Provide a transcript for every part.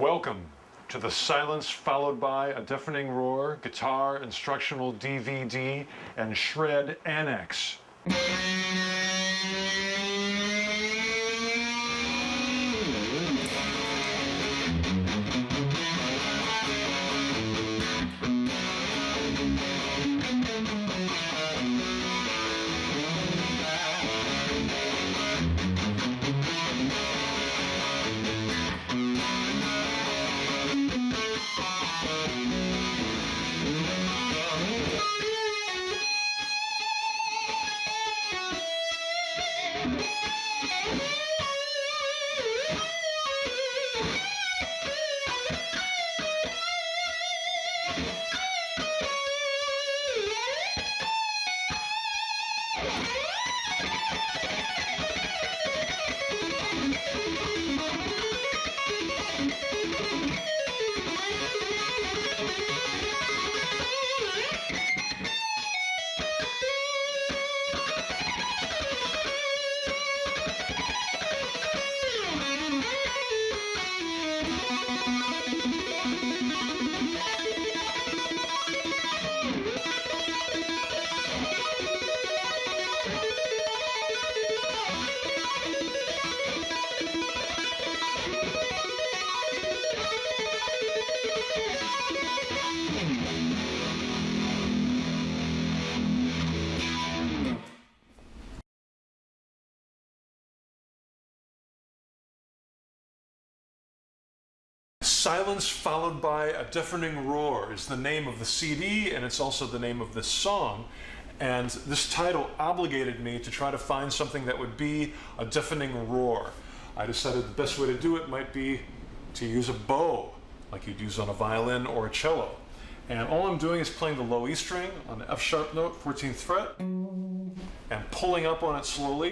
Welcome to the Silence Followed by a Deafening Roar Guitar Instructional DVD and Shred Annex. Silence Followed by a Deafening Roar is the name of the CD, and it's also the name of this song. And this title obligated me to try to find something that would be a deafening roar. I decided the best way to do it might be to use a bow, like you'd use on a violin or a cello. And all I'm doing is playing the low E string on the F sharp note, 14th fret, and pulling up on it slowly,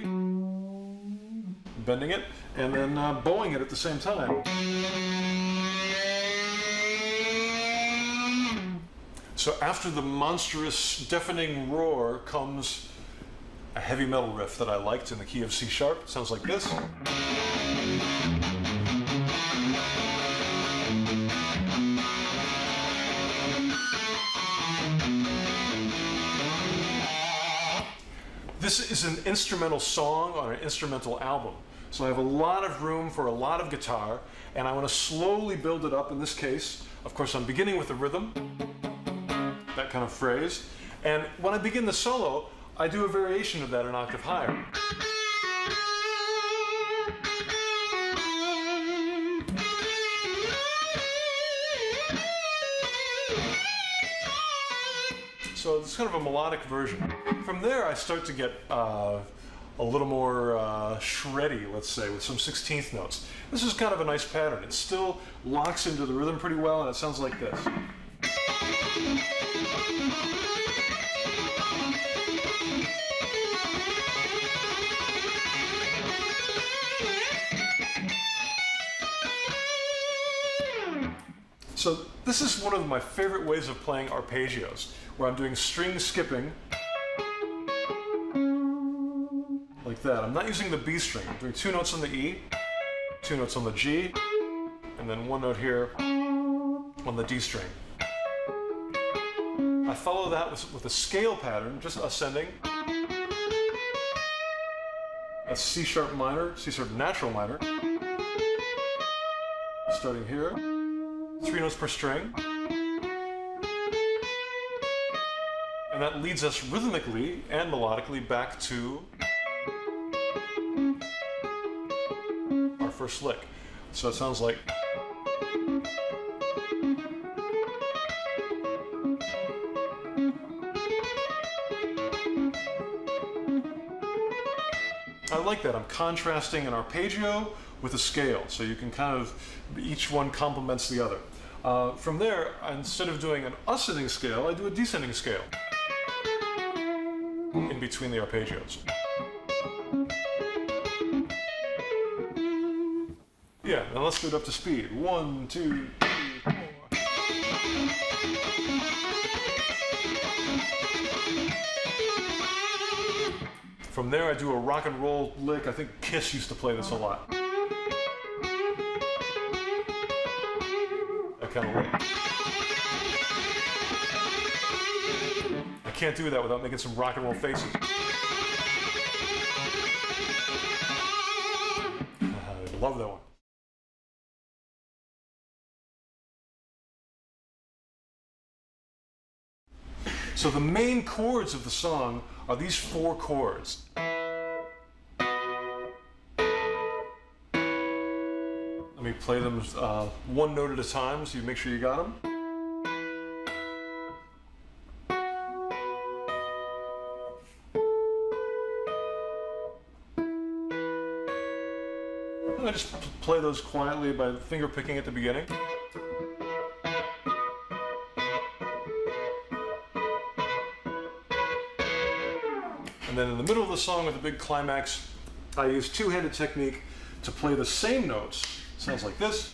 bending it, and then bowing it at the same time. So after the monstrous deafening roar comes a heavy metal riff that I liked in the key of C sharp. It sounds like this. This is an instrumental song on an instrumental album. So I have a lot of room for a lot of guitar, and I want to slowly build it up in this case. Of course, I'm beginning with the rhythm, that kind of phrase. And when I begin the solo, I do a variation of that an octave higher. So it's kind of a melodic version. From there, I start to get a little more shreddy, let's say, with some 16th notes. This is kind of a nice pattern. It still locks into the rhythm pretty well, and it sounds like this. So this is one of my favorite ways of playing arpeggios, where I'm doing string skipping, like that. I'm not using the B string. I'm doing 2 notes on the E, 2 notes on the G, and then 1 note here on the D string. I follow that with a scale pattern, just ascending. A C sharp minor, C sharp natural minor, starting here. 3 notes per string. And that leads us rhythmically and melodically back to our first lick. So it sounds like. I like that. I'm contrasting an arpeggio with a scale, so you can kind of, each one complements the other. From there, instead of doing an ascending scale, I do a descending scale in between the arpeggios. Yeah, now let's do it up to speed. 1, 2, 3, 4. From there, I do a rock and roll lick. I think Kiss used to play this a lot. kind of late. I can't do that without making some rock and roll faces. I love that one. So the main chords of the song are these 4 chords. Let me play them one note at a time so you make sure you got them. And I just play those quietly by finger picking at the beginning. And then in the middle of the song with the big climax, I use two-handed technique to play the same notes. Sounds like this.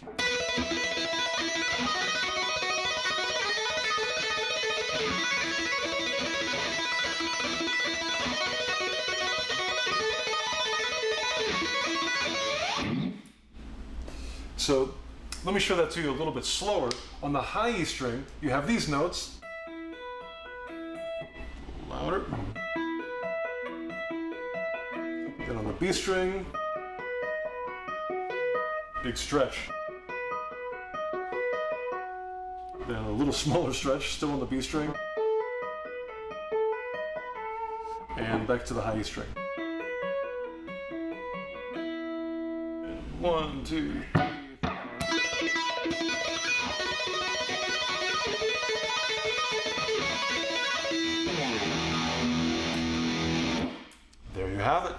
So let me show that to you a little bit slower. On the high E string, you have these notes. Louder. Then on the B string, big stretch. Then a little smaller stretch, still on the B string. And back to the high E string. And 1, 2, 3. There you have it.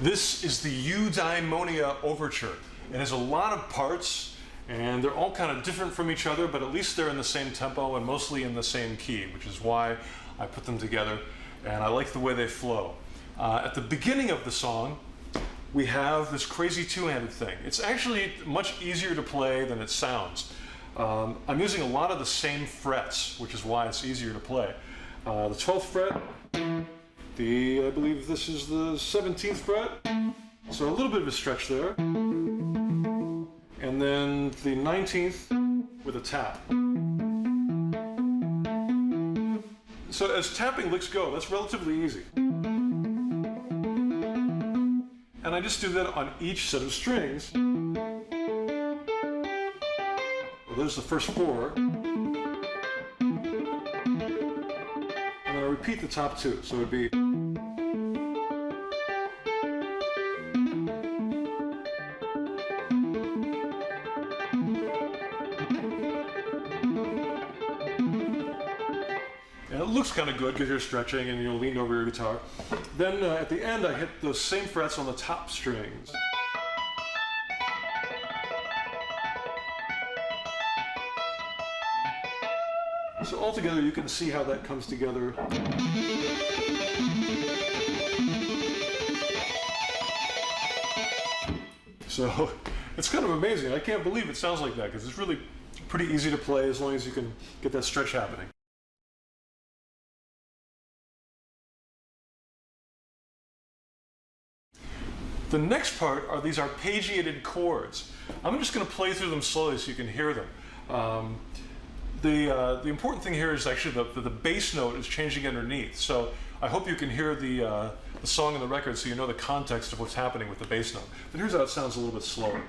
This is the Eudaimonia Overture. It has a lot of parts, and they're all kind of different from each other, but at least they're in the same tempo and mostly in the same key, which is why I put them together, and I like the way they flow. At the beginning of the song, we have this crazy two-handed thing. It's actually much easier to play than it sounds. I'm using a lot of the same frets, which is why it's easier to play. The 12th fret, I believe this is the 17th fret, so a little bit of a stretch there. And then the 19th with a tap. So as tapping licks go, that's relatively easy. And I just do that on each set of strings. Well, there's the first four. And then I repeat the top two. So it would be. And it looks kind of good because you're stretching and you're leaned over your guitar. Then at the end, I hit those same frets on the top strings. So altogether, you can see how that comes together. So it's kind of amazing. I can't believe it sounds like that because it's really pretty easy to play as long as you can get that stretch happening. The next part are these arpeggiated chords. I'm just going to play through them slowly so you can hear them. The important thing here is actually the bass note is changing underneath. So I hope you can hear the song and the record so you know the context of what's happening with the bass note. But here's how it sounds a little bit slower.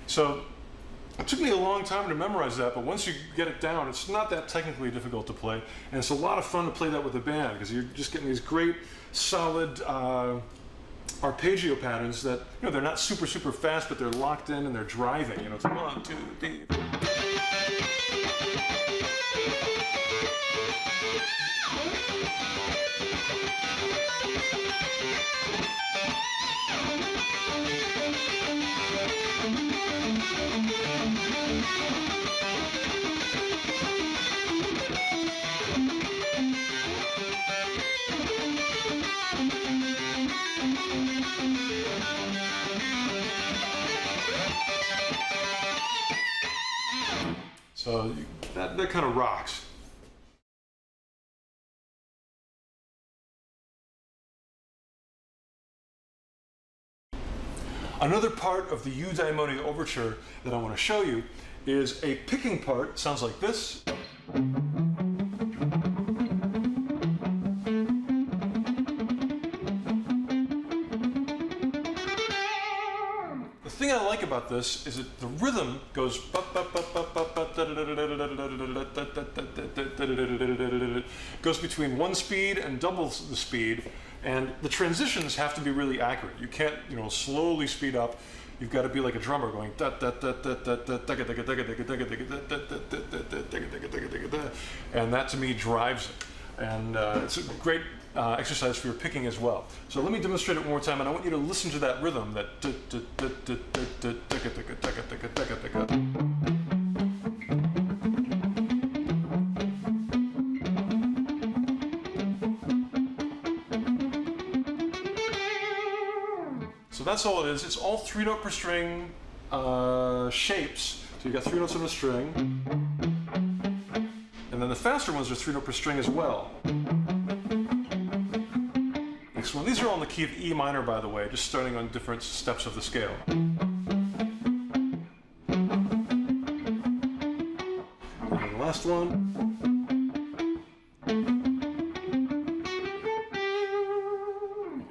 So it took me a long time to memorize that, but once you get it down, it's not that technically difficult to play, and it's a lot of fun to play that with a band because you're just getting these great, solid arpeggio patterns that, you know, they're not super fast, but they're locked in and they're driving. You know, it's like 1, 2, 3. So that kind of rocks. Another part of the Eudaimonia Overture that I want to show you is a picking part. It sounds like this. The thing I like about this is that the rhythm goes between one speed and double the speed, and the transitions have to be really accurate. You can't, you know, slowly speed up. You've got to be like a drummer going, and that to me drives it. And it's a great exercise for your picking as well. So let me demonstrate it one more time, and I want you to listen to that rhythm, that. So that's all it is. It's all 3-note per string shapes. So you've got 3 notes on a string. And then the faster ones are 3-note per string as well. Next one. These are all in the key of E minor, by the way, just starting on different steps of the scale. And then the last one.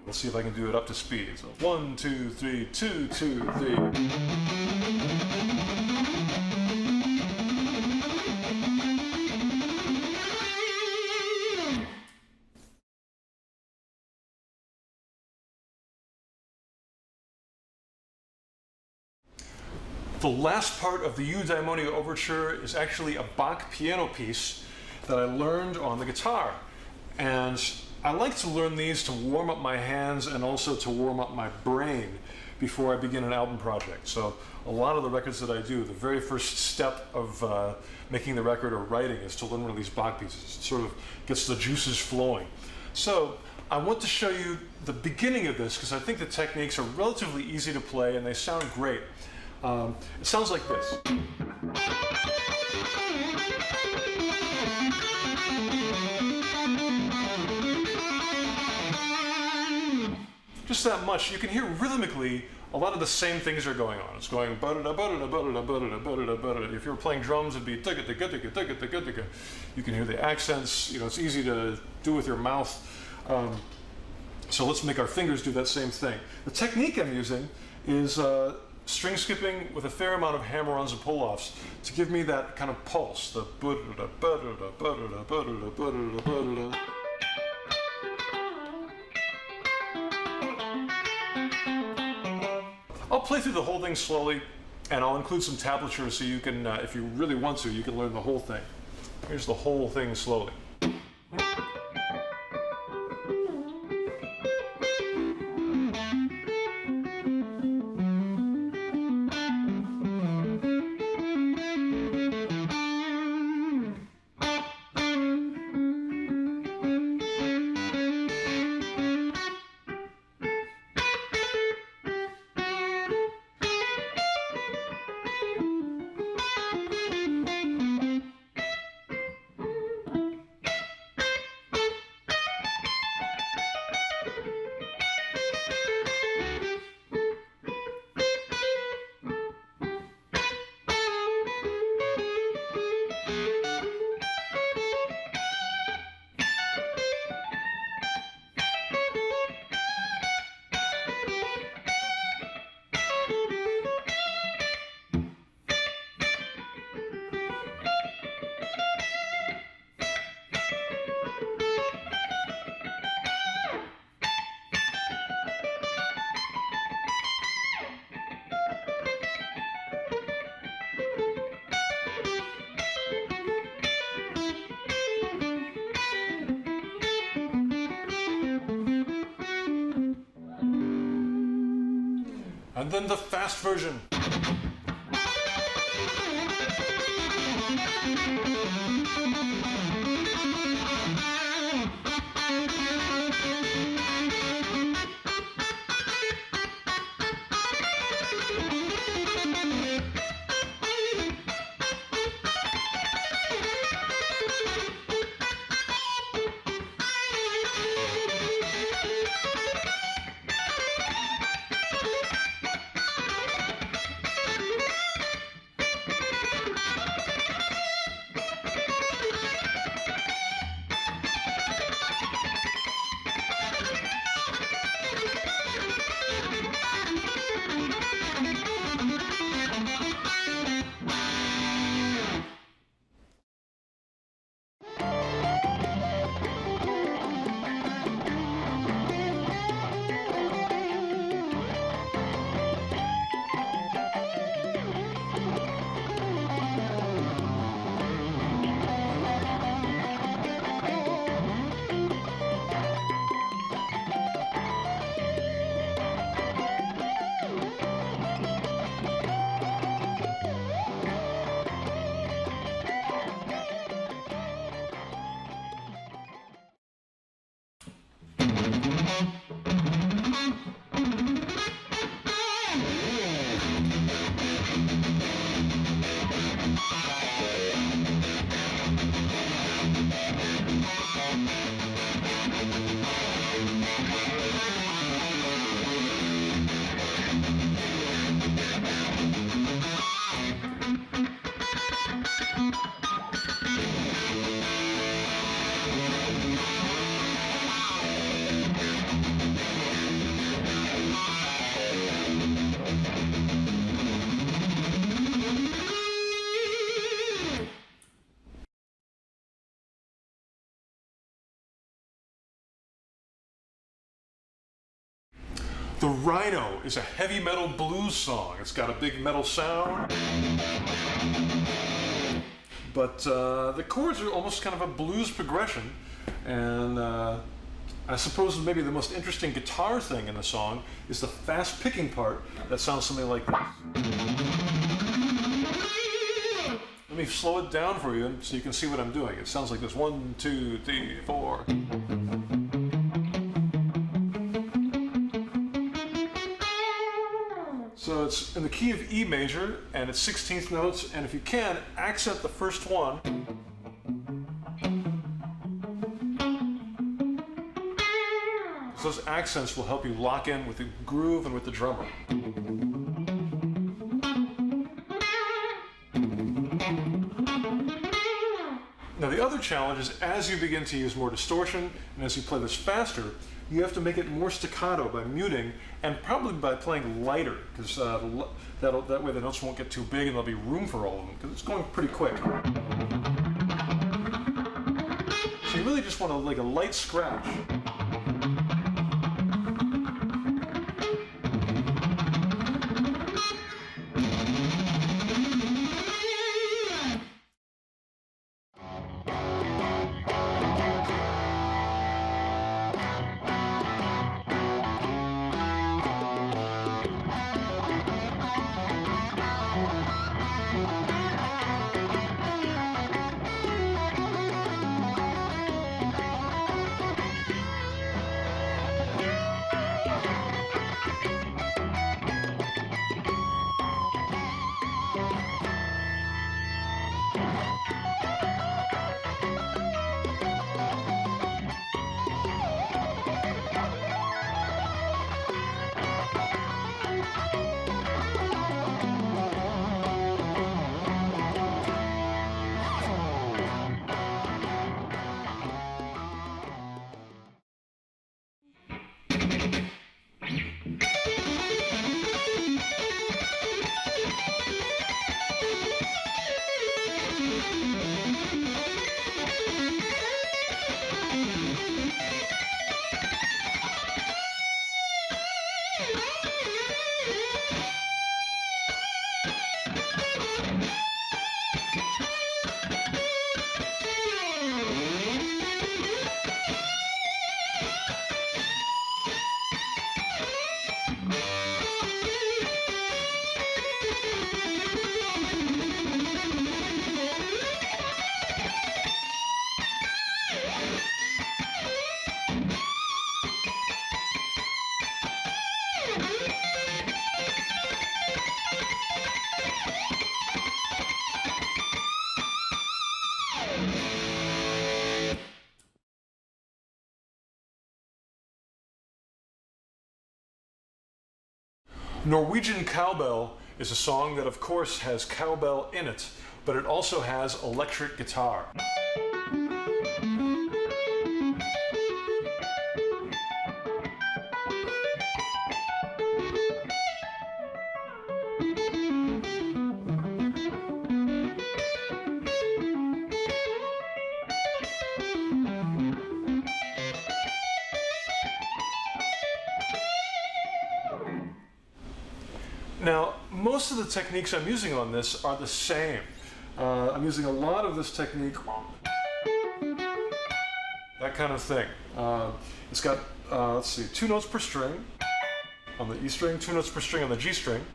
Let's see if I can do it up to speed. So 1, 2, 3, 2, 2, 3. The last part of the Eudaimonia Overture is actually a Bach piano piece that I learned on the guitar. And I like to learn these to warm up my hands and also to warm up my brain before I begin an album project. So a lot of the records that I do, the very first step of making the record or writing is to learn one of these Bach pieces. It sort of gets the juices flowing. So I want to show you the beginning of this because I think the techniques are relatively easy to play and they sound great. It sounds like this. Just that much. You can hear rhythmically a lot of the same things are going on. It's going ba-da-da, ba-da-da, ba-da-da, ba-da-da, ba-da-da, ba-da-da. If you were playing drums, it'd be ticka-ticka-ticka-ticka-ticka-ticka. You can hear the accents. You know, it's easy to do with your mouth. So let's make our fingers do that same thing. The technique I'm using is string skipping with a fair amount of hammer-ons and pull-offs to give me that kind of pulse. The ba-da-da, ba-da-da, ba-da-da, ba-da-da, ba-da-da, ba-da-da. I'll play through the whole thing slowly, and I'll include some tablature so you can, if you really want to, you can learn the whole thing. Here's the whole thing slowly. And then the fast version. The Rhino is a heavy metal blues song. It's got a big metal sound, but the chords are almost kind of a blues progression, and I suppose maybe the most interesting guitar thing in the song is the fast picking part that sounds something like this. Let me slow it down for you so you can see what I'm doing. It sounds like this: 1, 2, 3, 4. So it's in the key of E major, and it's 16th notes, and if you can, accent the first one. So those accents will help you lock in with the groove and with the drummer. Now the other challenge is, as you begin to use more distortion, and as you play this faster, you have to make it more staccato by muting, and probably by playing lighter, because that way the notes won't get too big and there'll be room for all of them, because it's going pretty quick. So you really just want like a light scratch. Norwegian Cowbell is a song that of course has cowbell in it, but it also has electric guitar. Now, most of the techniques I'm using on this are the same. I'm using a lot of this technique, that kind of thing. It's got, let's see, 2 notes per string on the E string, 2 notes per string on the G string,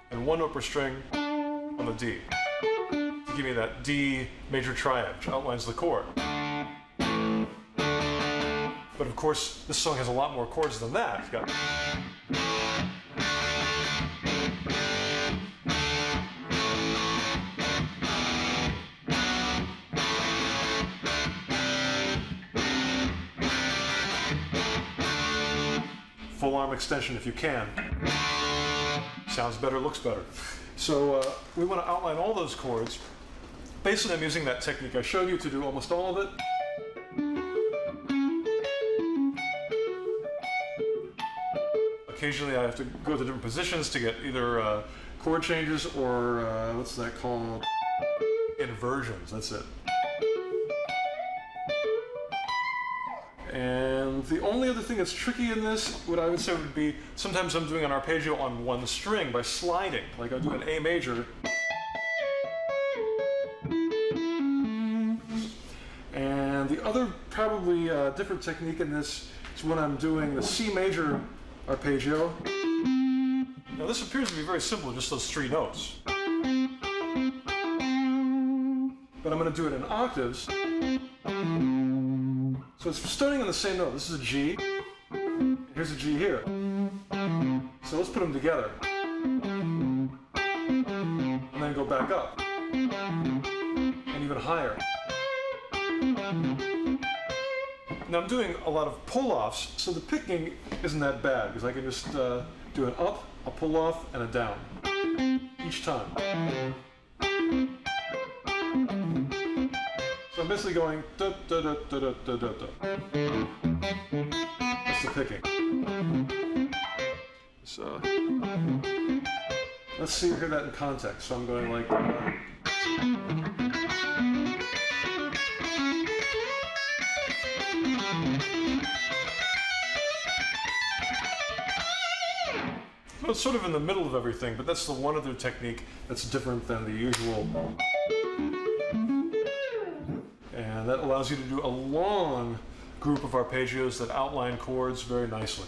and 1 note per string on the D. To give me that D major triad, which outlines the chord. But of course, this song has a lot more chords than that. It's got full arm extension if you can. Sounds better, looks better. So we want to outline all those chords. Basically, I'm using that technique I showed you to do almost all of it. Occasionally I have to go to different positions to get either chord changes or what's that called? Inversions, that's it. And the only other thing that's tricky in this, what I would say would be, sometimes I'm doing an arpeggio on one string by sliding. Like I'll do an A major. And the other probably different technique in this is when I'm doing the C major arpeggio. Now this appears to be very simple, just those 3 notes. But I'm going to do it in octaves. So it's starting on the same note. This is a G. Here's a G here. So let's put them together. And then go back up. And even higher. Now I'm doing a lot of pull-offs, so the picking isn't that bad, because I can just do an up, a pull-off, and a down. Each time. So I'm basically going da da da da da da da da. That's the picking. So let's see, hear that in context. So I'm going like. Well, it's sort of in the middle of everything, but that's the one other technique that's different than the usual. And that allows you to do a long group of arpeggios that outline chords very nicely.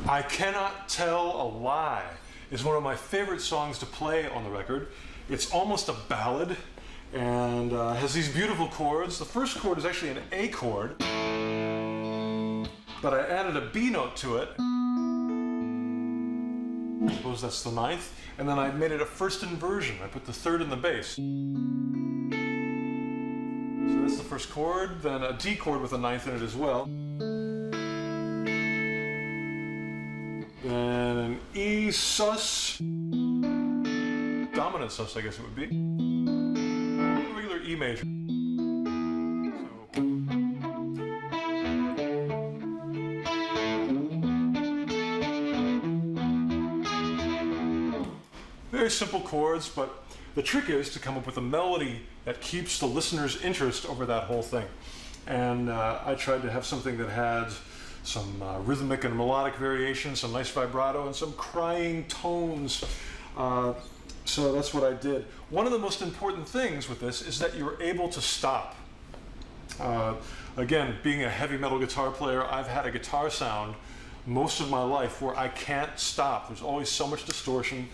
I Cannot Tell a Lie is one of my favorite songs to play on the record. It's almost a ballad and has these beautiful chords. The first chord is actually an A chord, but I added a B note to it. I suppose that's the 9th. And then I made it a first inversion. I put the 3rd in the bass. So that's the first chord, then a D chord with a 9th in it as well. Then an E sus, dominant sus I guess it would be, a regular E major. So. Very simple chords, but the trick is to come up with a melody that keeps the listener's interest over that whole thing. And I tried to have something that had some rhythmic and melodic variation, some nice vibrato, and some crying tones. So that's what I did. One of the most important things with this is that you're able to stop. Again, being a heavy metal guitar player, I've had a guitar sound most of my life where I can't stop. There's always so much distortion.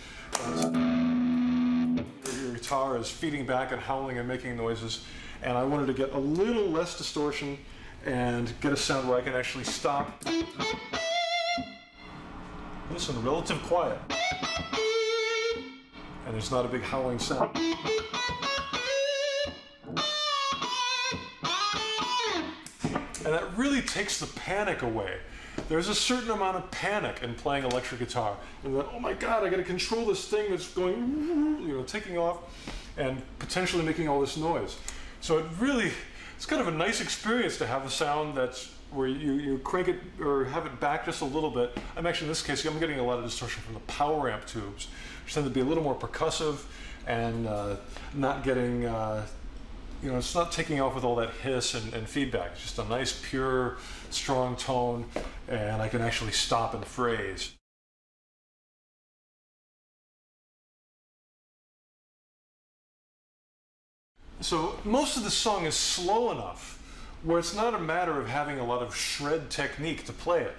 Your guitar is feeding back and howling and making noises. and I wanted to get a little less distortion and get a sound where I can actually stop. Listen, relative quiet. And there's not a big howling sound. And that really takes the panic away. There's a certain amount of panic in playing electric guitar. And then, oh my God, I gotta control this thing that's going, taking off and potentially making all this noise. So it's kind of a nice experience to have a sound that's where you crank it or have it back just a little bit. I'm actually, in this case, I'm getting a lot of distortion from the power amp tubes, which tend to be a little more percussive and not getting, it's not taking off with all that hiss and feedback. It's just a nice, pure, strong tone, and I can actually stop and phrase. So most of the song is slow enough where it's not a matter of having a lot of shred technique to play it.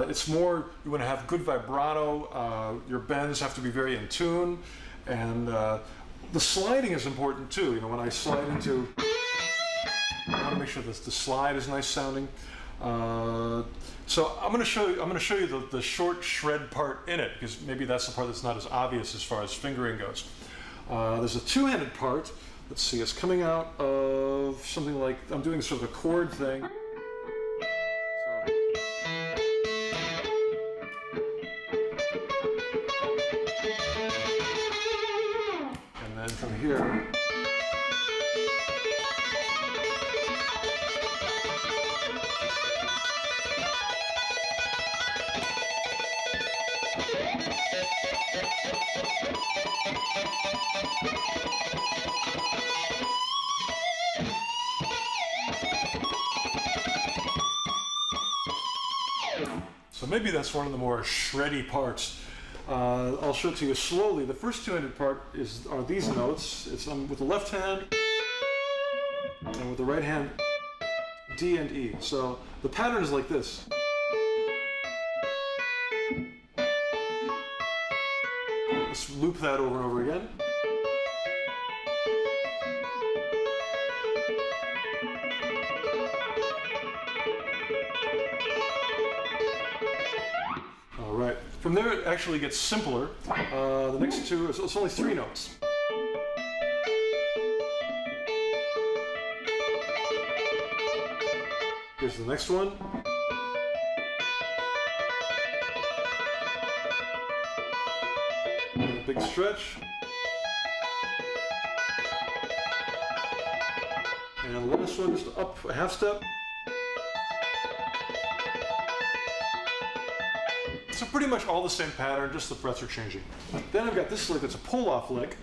It's more, you want to have good vibrato, your bends have to be very in tune, and the sliding is important too. When I slide into, I want to make sure that the slide is nice sounding. So I'm going to show you the short shred part in it, because maybe that's the part that's not as obvious as far as fingering goes. There's a two-handed part. Let's see, it's coming out of something like, I'm doing sort of a chord thing. And then from here. So maybe that's one of the more shreddy parts. I'll show it to you slowly. The first two-handed part are these notes. It's with the left hand and with the right hand, D and E. So the pattern is like this. Let's loop that over and over again. From there, it actually gets simpler. The next two, it's only three notes. Here's the next one. And a big stretch. And the last one, just up a half step. So pretty much all the same pattern, just the frets are changing. Then I've got this lick that's a pull-off lick.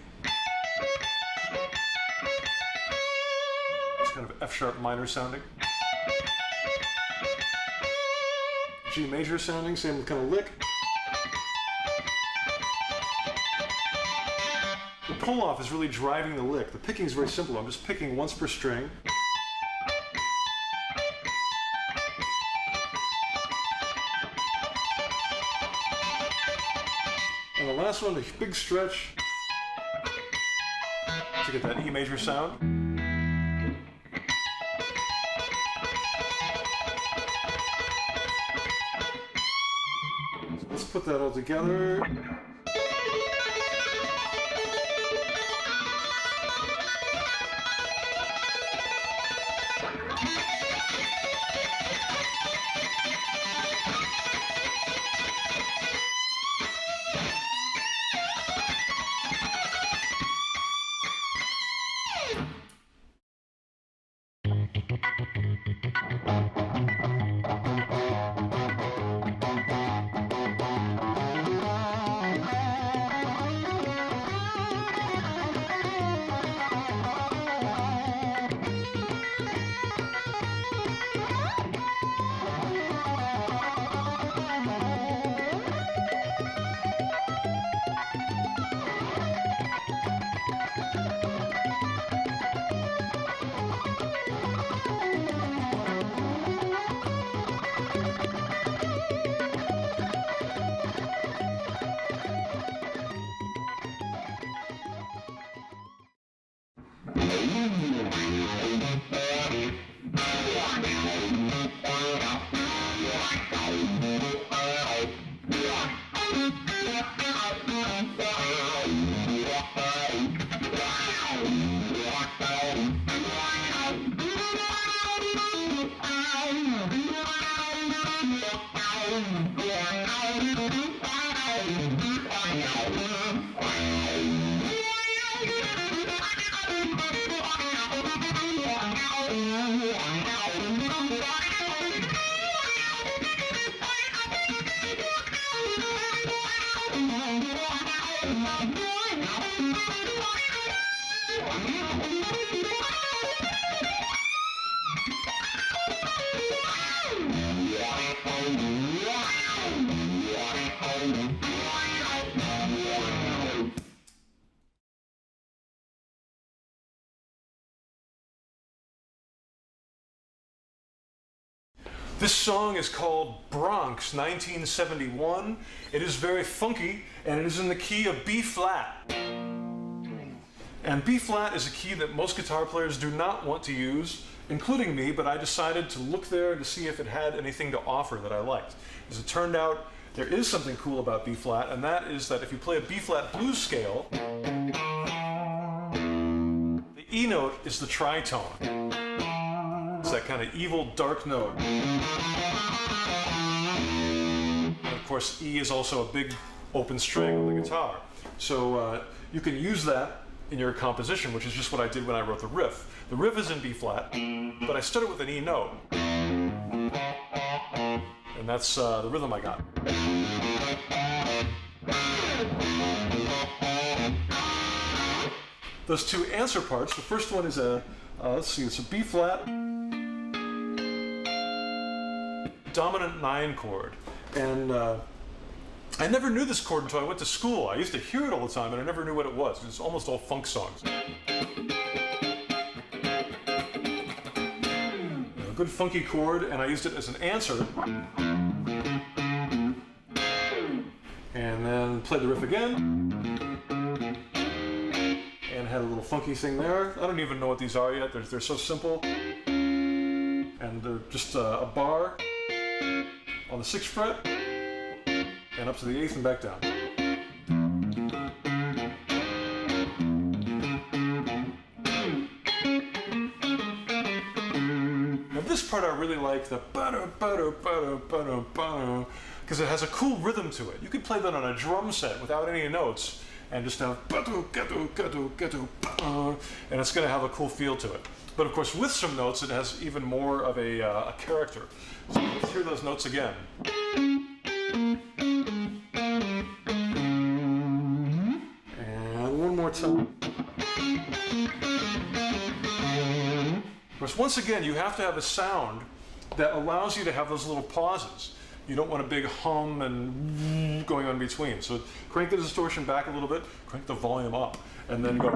It's kind of F-sharp minor sounding. G major sounding, same kind of lick. The pull-off is really driving the lick. The picking is very simple. I'm just picking once per string. And the last one, the big stretch to get that E major sound. So let's put that all together. This song is called Bronx 1971. It is very funky, and it is in the key of B flat. And B flat is a key that most guitar players do not want to use, including me, but I decided to look there to see if it had anything to offer that I liked. As it turned out, there is something cool about B flat, and that is that if you play a B flat blues scale, the E note is the tritone. It's that kind of evil, dark note. And of course, E is also a big open string on the guitar. So you can use that in your composition, which is just what I did when I wrote the riff. The riff is in B flat, but I started with an E note. And that's the rhythm I got. Those two answer parts, the first one is a, let's see, it's a B flat, dominant 9 chord. And I never knew this chord until I went to school. I used to hear it all the time, and I never knew what it was. It's almost all funk songs. A good funky chord, and I used it as an answer. And then played the riff again. And had a little funky thing there. I don't even know what these are yet. They're so simple. And they're just a bar on the 6th fret, and up to the 8th and back down. Now this part I really like, the because it has a cool rhythm to it. You could play that on a drum set without any notes and just have and it's going to have a cool feel to it. But of course, with some notes, it has even more of a character. So let's hear those notes again. And one more time. Of course, once again, you have to have a sound that allows you to have those little pauses. You don't want a big hum and going on between. So crank the distortion back a little bit, crank the volume up, and then go.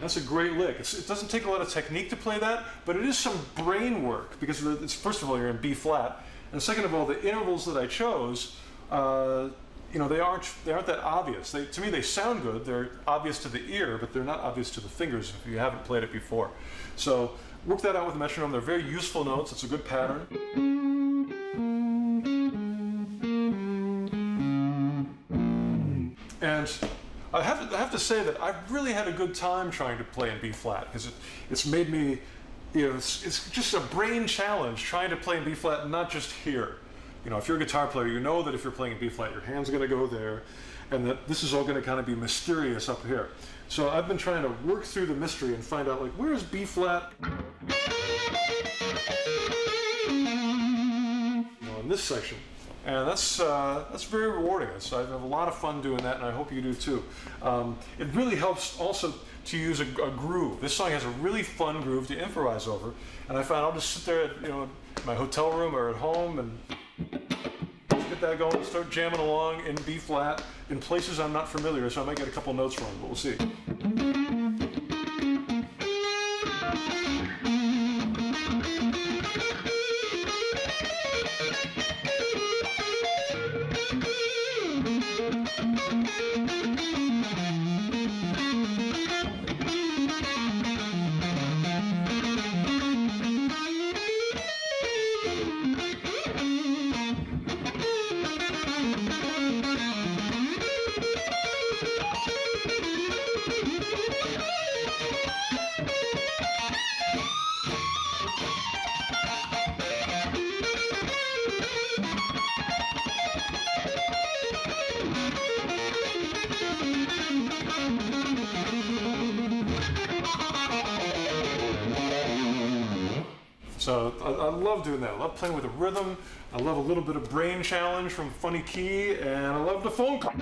That's a great lick. It doesn't take a lot of technique to play that, but it is some brain work, because it's, first of all, you're in B flat, and second of all, the intervals that I chose, you know, they aren't that obvious. To me, they sound good. They're obvious to the ear, but they're not obvious to the fingers if you haven't played it before. So work that out with metronome. They're very useful notes. It's a good pattern. And I have to say that I've really had a good time trying to play in B flat, because it's made me, you know, it's just a brain challenge trying to play in B flat, not just here. You know, if you're a guitar player, you know that if you're playing in B flat, your hand's going to go there, and that this is all going to kind of be mysterious up here. So I've been trying to work through the mystery and find out, like, where is B flat? You know, in this section. And that's very rewarding. I have a lot of fun doing that, and I hope you do too. It really helps also to use a groove. This song has a really fun groove to improvise over, and I found I'll just sit there, you know, in my hotel room or at home and get that going, start jamming along in B flat in places I'm not familiar, so I might get a couple notes wrong, but we'll see. So I love doing that. I love playing with the rhythm. I love a little bit of brain challenge from Funny Key, and I love the phone call.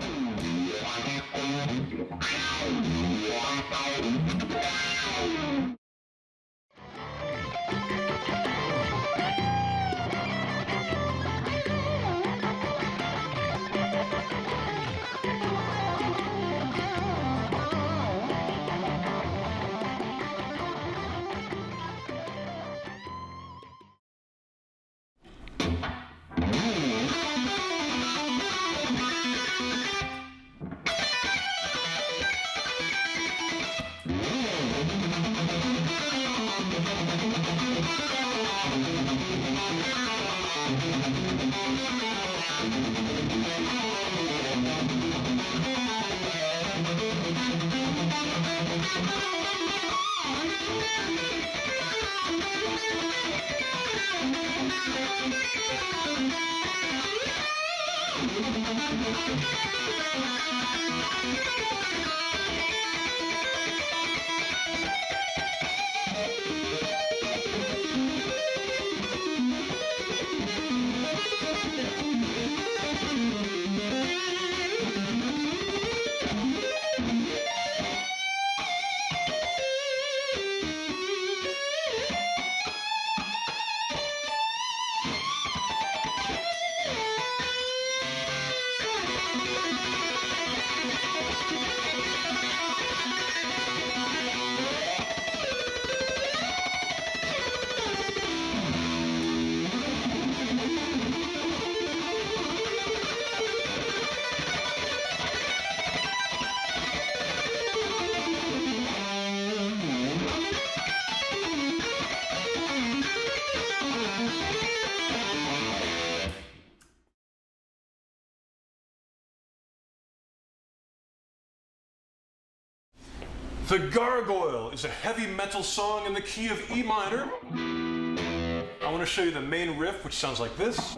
The Gargoyle is a heavy metal song in the key of E minor. I want to show you the main riff, which sounds like this.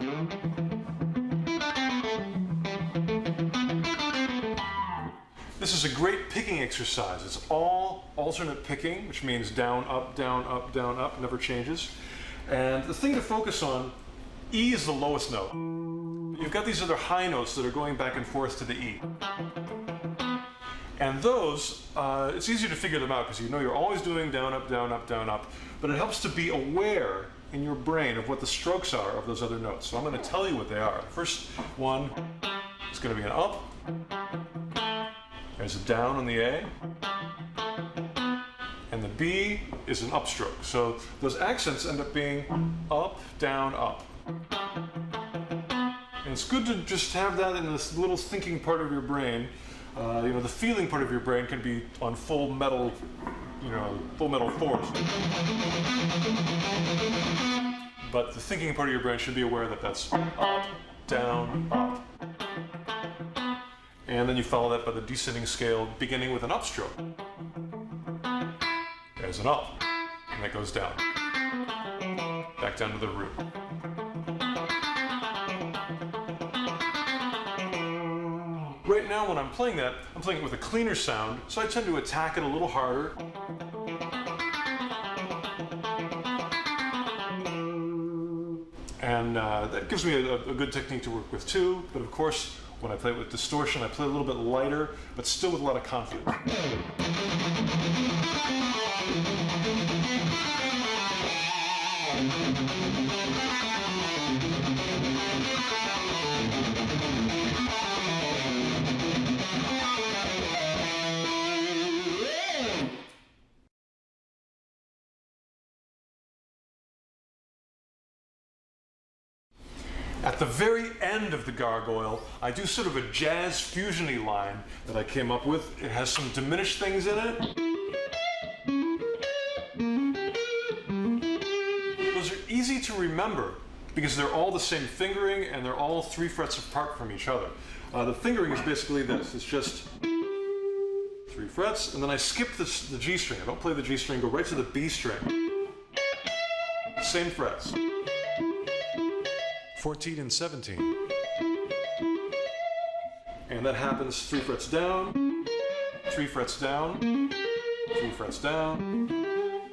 This is a great picking exercise. It's all alternate picking, which means down, up, never changes. And the thing to focus on, E is the lowest note. You've got these other high notes that are going back and forth to the E. And those, it's easier to figure them out because you know you're always doing down, up, but it helps to be aware in your brain of what the strokes are of those other notes. So I'm going to tell you what they are. The first one is going to be an up. There's a down on the A. And the B is an upstroke. So those accents end up being up, down, up. And it's good to just have that in this little thinking part of your brain. You know, the feeling part of your brain can be on full metal, full metal force. But the thinking part of your brain should be aware that that's up, down, up. And then you follow that by the descending scale, beginning with an upstroke. There's an up, and that goes down. Back down to the root. Right now when I'm playing that, I'm playing it with a cleaner sound, so I tend to attack it a little harder. And that gives me a good technique to work with too, but of course, when I play it with distortion, I play a little bit lighter, but still with a lot of confidence. At the very end of the Gargoyle, I do sort of a jazz fusion-y line that I came up with. It has some diminished things in it. Those are easy to remember because they're all the same fingering and they're all 3 frets apart from each other. The fingering is basically this. It's just 3 frets, and then I skip the G string. I don't play the G string, go right to the B string. Same frets. 14 and 17. And that happens 3 frets down, 3 frets down, 3 frets down.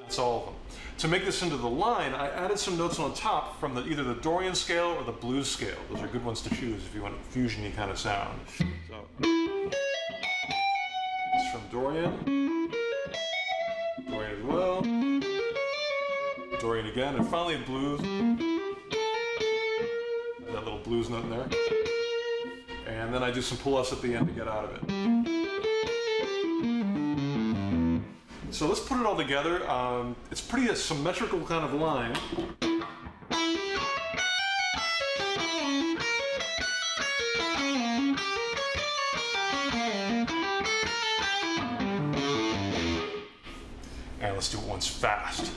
That's all of them. To make this into the line, I added some notes on top from either the Dorian scale or the blues scale. Those are good ones to choose if you want a fusion-y kind of sound. So, it's from Dorian, Dorian as well, Dorian again, and finally blues. That little blues note in there. And then I do some pull-offs at the end to get out of it. So let's put it all together. It's pretty a symmetrical kind of line. And let's do it once fast.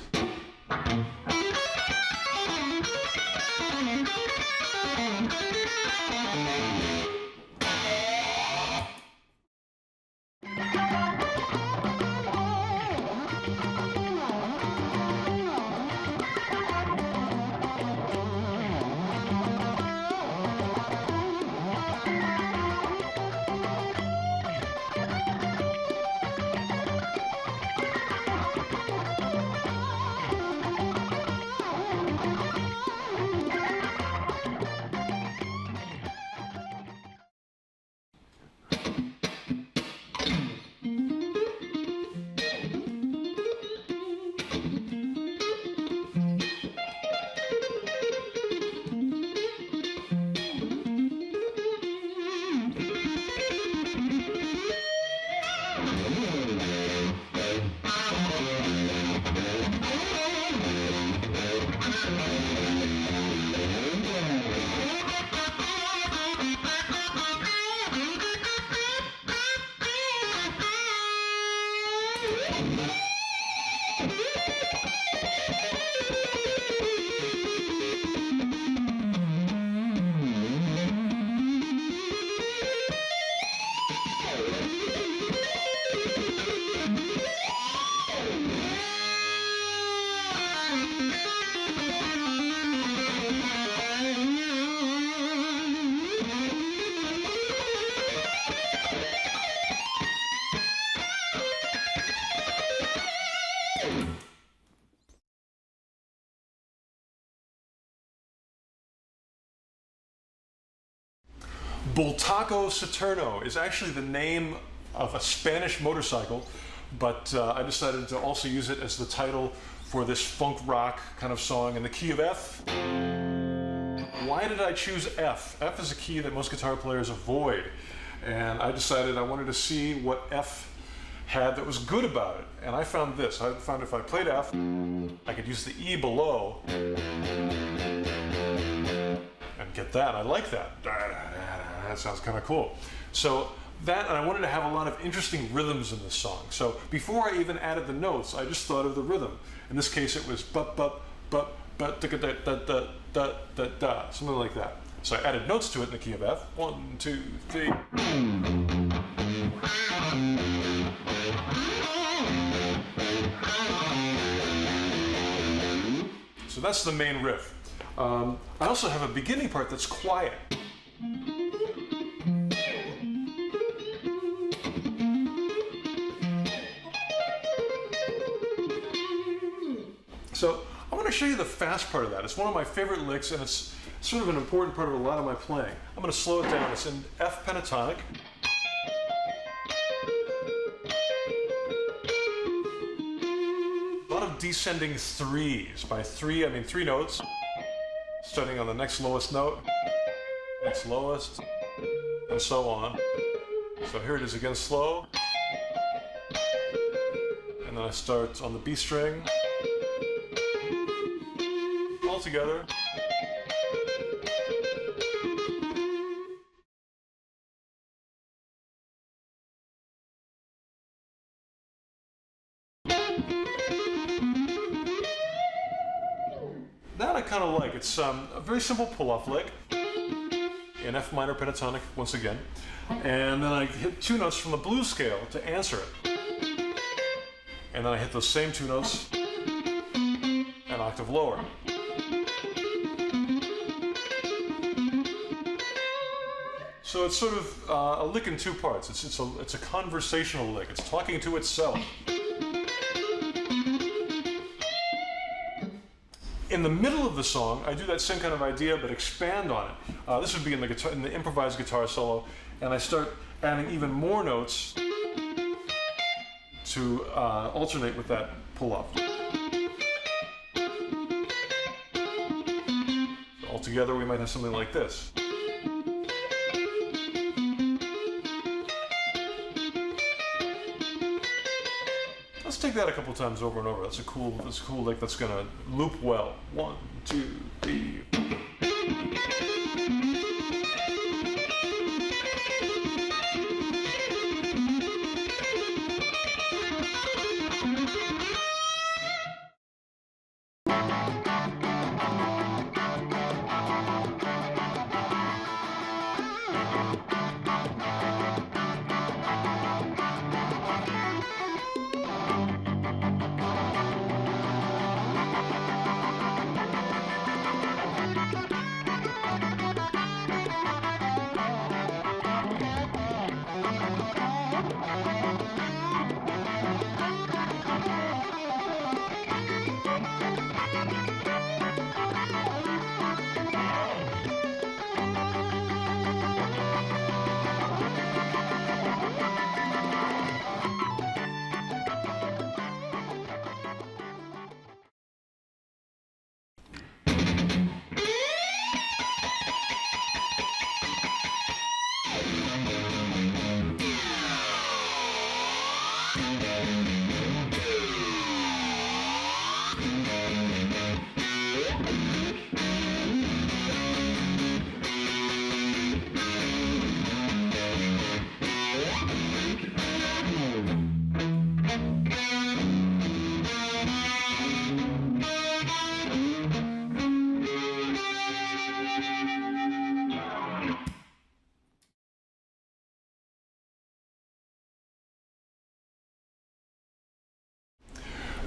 Bultaco Saturno is actually the name of a Spanish motorcycle, but I decided to also use it as the title for this funk rock kind of song in the key of F. Why did I choose F? F is a key that most guitar players avoid, and I decided I wanted to see what F had that was good about it, and I found this. I found if I played F, I could use the E below and get that. I like that. That sounds kind of cool. So that, and I wanted to have a lot of interesting rhythms in this song. So before I even added the notes, I just thought of the rhythm. In this case, it was bup bup bup bup da da da da da da da, something like that. So I added notes to it in the key of F. 1, 2, 3. So that's the main riff. I also have a beginning part that's quiet. So I want to show you the fast part of that. It's one of my favorite licks, and it's sort of an important part of a lot of my playing. I'm going to slow it down. It's in F pentatonic. A lot of descending threes. By three, I mean 3 notes, starting on the next lowest note, next lowest, and so on. So here it is again, slow. And then I start on the B string. All together. That I kind of like. It's a very simple pull-off lick in F minor pentatonic once again, and then I hit 2 notes from the blues scale to answer it, and then I hit those same 2 notes an octave lower. So it's sort of a lick in 2 parts. It's a conversational lick. It's talking to itself. In the middle of the song, I do that same kind of idea, but expand on it. This would be in the improvised guitar solo, and I start adding even more notes to alternate with that pull-off. Altogether, we might have something like this. Let's take that a couple times over and over. That's a cool lick that's gonna loop well. 1, 2, 3.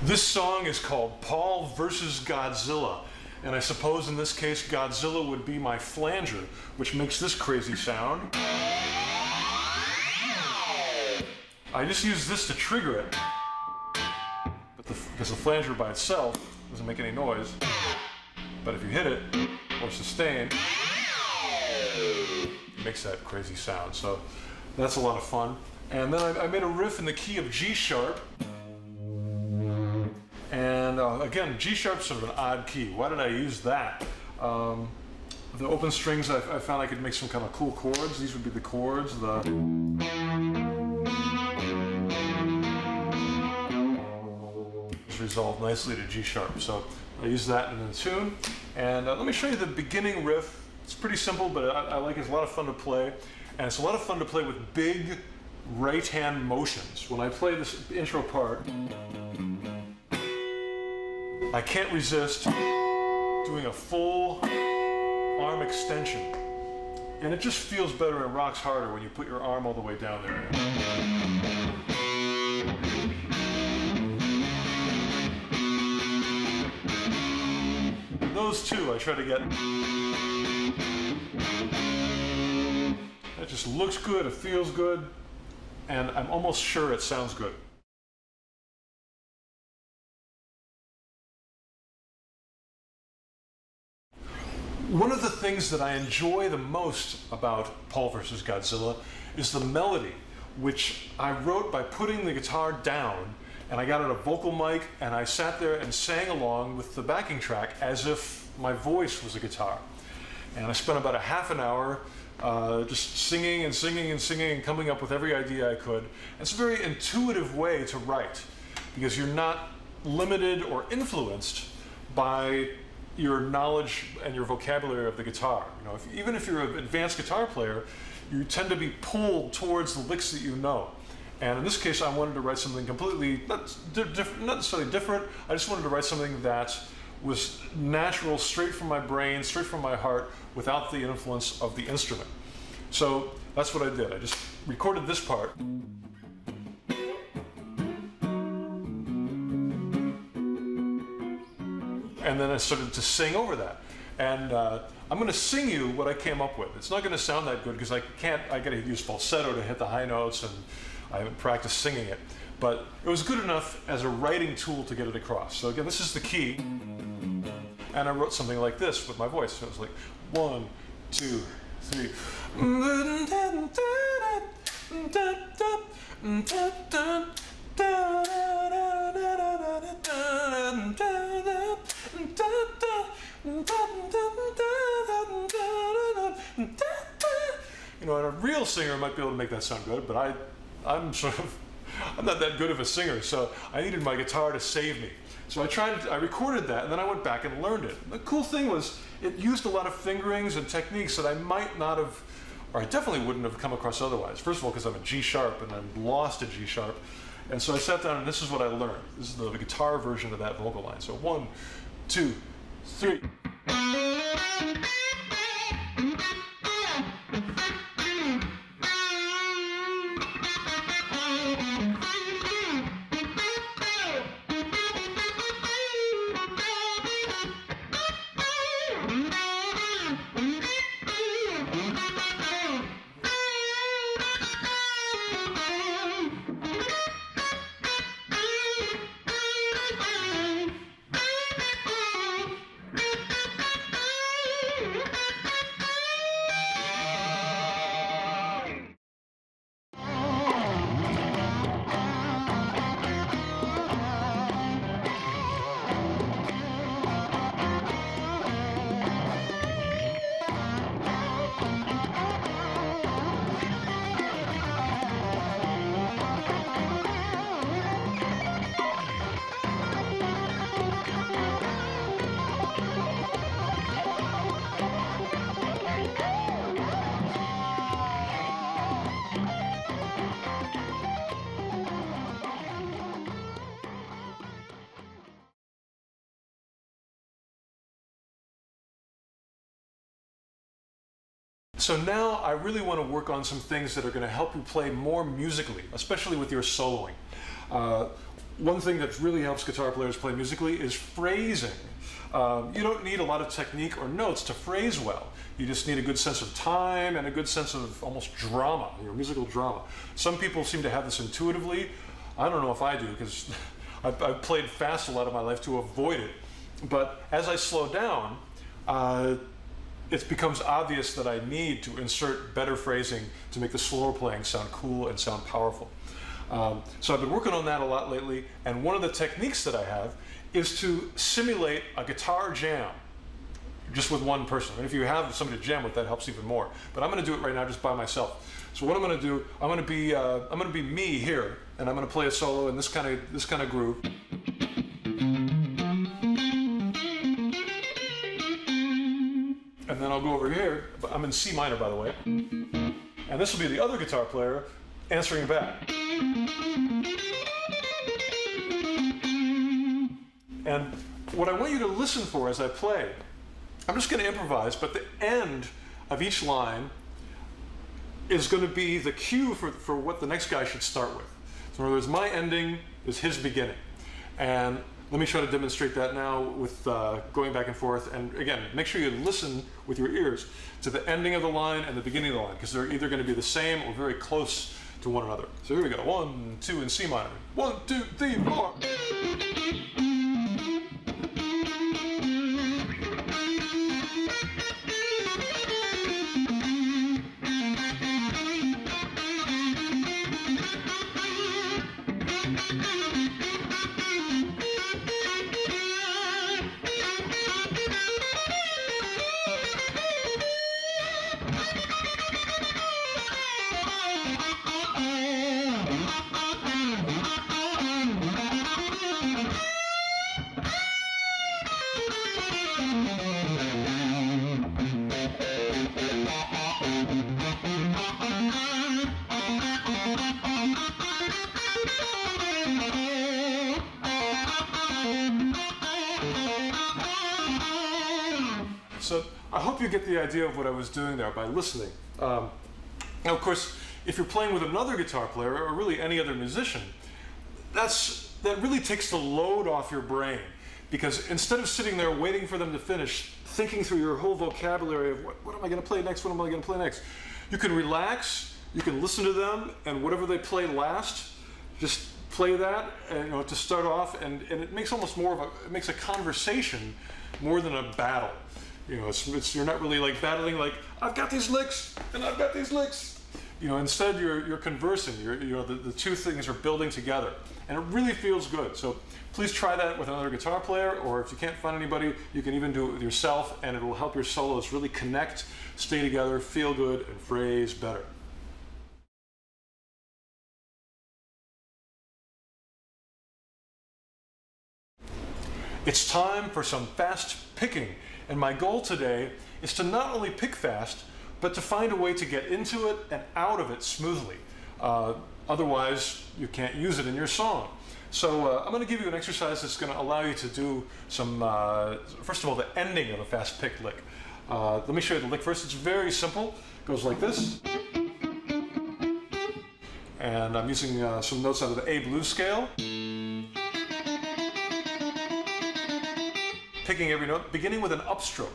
This song is called Paul versus Godzilla, and I suppose in this case Godzilla would be my flanger, which makes this crazy sound. I just use this to trigger it, because the flanger by itself doesn't make any noise, but if you hit it or sustain, it makes that crazy sound. So that's a lot of fun. And then I made a riff in the key of G sharp. And again, G sharp's sort of an odd key. Why did I use that? The open strings, I found I could make some kind of cool chords. These would be the chords. It's resolved nicely to G sharp. So I use that in the tune. And let me show you the beginning riff. It's pretty simple, but I like it. It's a lot of fun to play. And it's a lot of fun to play with big right hand motions. When I play this intro part, I can't resist doing a full arm extension. And it just feels better and rocks harder when you put your arm all the way down there. Those two I try to get. It just looks good, it feels good, and I'm almost sure it sounds good. One of the things that I enjoy the most about Paul vs. Godzilla is the melody, which I wrote by putting the guitar down, and I got out a vocal mic, and I sat there and sang along with the backing track as if my voice was a guitar. And I spent about a half an hour just singing and singing and singing and coming up with every idea I could. It's a very intuitive way to write, because you're not limited or influenced by your knowledge and your vocabulary of the guitar. You know, even if you're an advanced guitar player, you tend to be pulled towards the licks that you know. And in this case, I wanted to write something completely, not necessarily different, I just wanted to write something that was natural, straight from my brain, straight from my heart, without the influence of the instrument. So that's what I did. I just recorded this part. And then I started to sing over that. And I'm going to sing you what I came up with. It's not going to sound that good because I got to use falsetto to hit the high notes, and I haven't practiced singing it. But it was good enough as a writing tool to get it across. So again, this is the key. And I wrote something like this with my voice. So it was like 1, 2, 3. You know, and a real singer might be able to make that sound good, but I'm not that good of a singer, so I needed my guitar to save me. So I recorded that, and then I went back and learned it. The cool thing was, it used a lot of fingerings and techniques that I might not have, or I definitely wouldn't have come across otherwise. First of all, because I'm a G sharp, and I'm lost at G sharp. And so I sat down, and this is what I learned. This is the guitar version of that vocal line. So 1, 2, 3. So now I really want to work on some things that are going to help you play more musically, especially with your soloing. One thing that really helps guitar players play musically is phrasing. You don't need a lot of technique or notes to phrase well. You just need a good sense of time and a good sense of almost drama, your musical drama. Some people seem to have this intuitively. I don't know if I do, because I've played fast a lot of my life to avoid it. But as I slow down, it becomes obvious that I need to insert better phrasing to make the slower playing sound cool and sound powerful. So I've been working on that a lot lately, and one of the techniques that I have is to simulate a guitar jam just with one person. And if you have somebody to jam with, that helps even more. But I'm going to do it right now just by myself. So what I'm going to do, I'm going to be me here, and I'm going to play a solo in this kind of groove. And then I'll go over here. I'm in C minor, by the way. And this will be the other guitar player answering back. And what I want you to listen for as I play, I'm just going to improvise, but the end of each line is going to be the cue for what the next guy should start with. So in other words, my ending is his beginning. And let me try to demonstrate that now with going back and forth. And again, make sure you listen with your ears to the ending of the line and the beginning of the line, because they're either going to be the same or very close to one another. So here we go. 1, 2 in C minor. 1, 2, 3, 4. So I hope you get the idea of what I was doing there by listening. Now, of course, if you're playing with another guitar player or really any other musician, that really takes the load off your brain, because instead of sitting there waiting for them to finish, thinking through your whole vocabulary of what am I going to play next, what am I going to play next, you can relax, you can listen to them, and whatever they play last, just play that, and, to start off, and it makes almost more of it makes a conversation more than a battle. You're not really like battling like, I've got these licks and I've got these licks. Instead you're conversing. The two things are building together, and it really feels good. So please try that with another guitar player, or if you can't find anybody, you can even do it with yourself, and it will help your solos really connect, stay together, feel good, and phrase better. It's time for some fast picking, and my goal today is to not only pick fast, but to find a way to get into it and out of it smoothly. Otherwise, you can't use it in your song. So I'm going to give you an exercise that's going to allow you to do some, first of all, the ending of a fast pick lick. Let me show you the lick first. It's very simple. It goes like this. And I'm using some notes out of the A blues scale. Picking every note, beginning with an upstroke.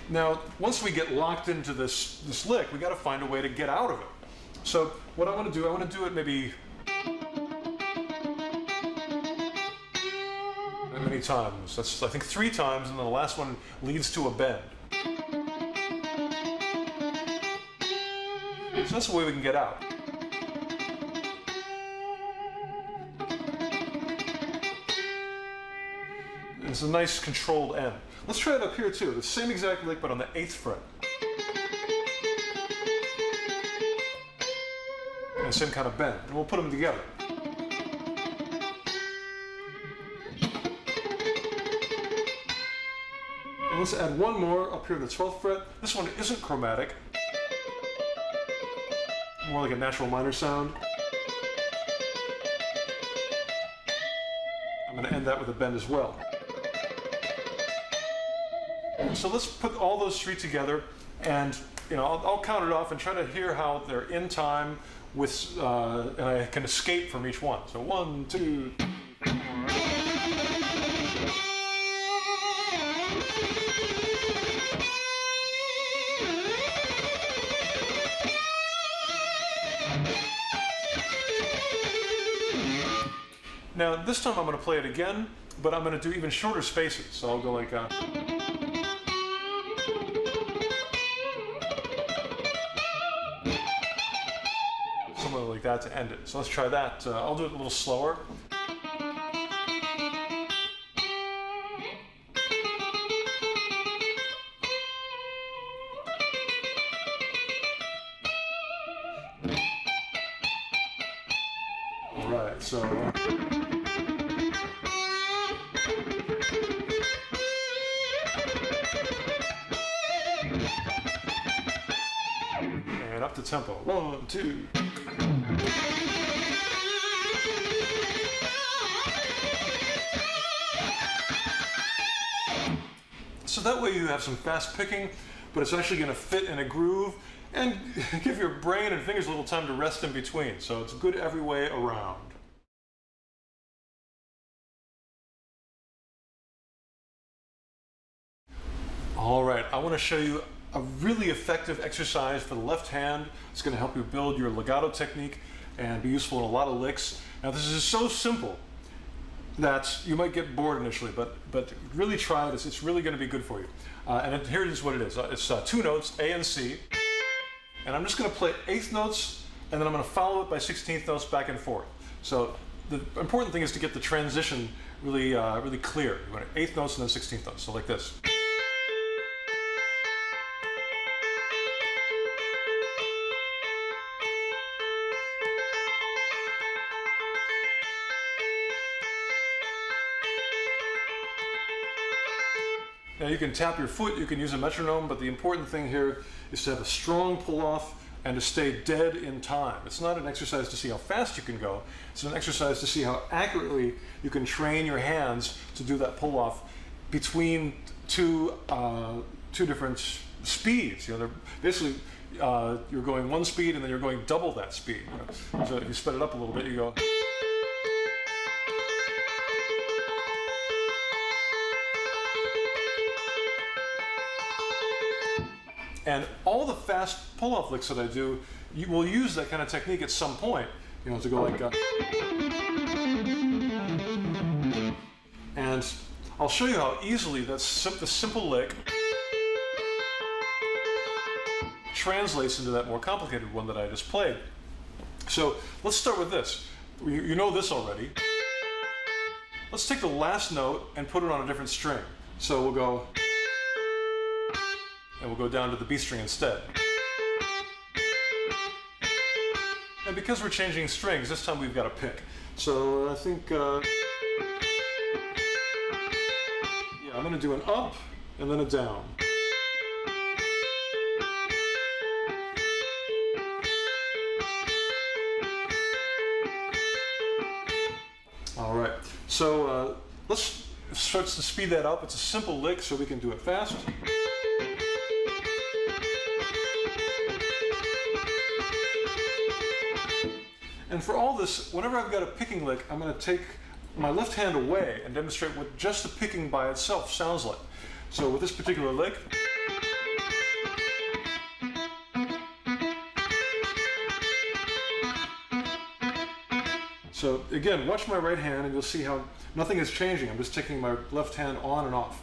Now, once we get locked into this lick, we got to find a way to get out of it. So what I want to do, I want to do it maybe many times. That's, I think, 3 times, and then the last one leads to a bend. So that's the way we can get out. It's a nice controlled end. Let's try it up here too. The same exact lick, but on the 8th fret. And the same kind of bend. And we'll put them together. And let's add one more up here on the 12th fret. This one isn't chromatic. More like a natural minor sound. I'm going to end that with a bend as well. So let's put all those 3 together, and I'll count it off and try to hear how they're in time with, and I can escape from each one. So 1, 2, 3. Now this time I'm going to play it again, but I'm going to do even shorter spaces. So I'll go like somewhere like that to end it. So let's try that. I'll do it a little slower. All right, so. And up the tempo. 1, 2. So that way you have some fast picking, but it's actually going to fit in a groove and give your brain and fingers a little time to rest in between. So it's good every way around. All right, I want to show you a really effective exercise for the left hand. It's going to help you build your legato technique and be useful in a lot of licks. Now this is so simple that you might get bored initially, but really try this. It's really going to be good for you. And here is what it is. It's 2 notes, A and C, and I'm just going to play 8th notes, and then I'm going to follow it by 16th notes back and forth. So the important thing is to get the transition really, really clear. You want 8th notes and then 16th notes. So like this. Now you can tap your foot, you can use a metronome, but the important thing here is to have a strong pull-off and to stay dead in time. It's not an exercise to see how fast you can go, it's an exercise to see how accurately you can train your hands to do that pull-off between two different speeds. They're basically, you're going 1 speed and then you're going double that speed. So if you sped it up a little bit, you go. And all the fast pull-off licks that I do, you will use that kind of technique at some point, you know, to go like and I'll show you how easily the simple lick translates into that more complicated one that I just played. So let's start with this. You know this already. Let's take the last note and put it on a different string. So we'll go, and we'll go down to the B string instead. And because we're changing strings, this time we've got a pick. So I think, yeah, I'm going to do an up and then a down. All right, so let's start to speed that up. It's a simple lick, so we can do it fast. And for all this, whenever I've got a picking lick, I'm going to take my left hand away and demonstrate what just the picking by itself sounds like. So with this particular lick, so again, watch my right hand and you'll see how nothing is changing. I'm just taking my left hand on and off.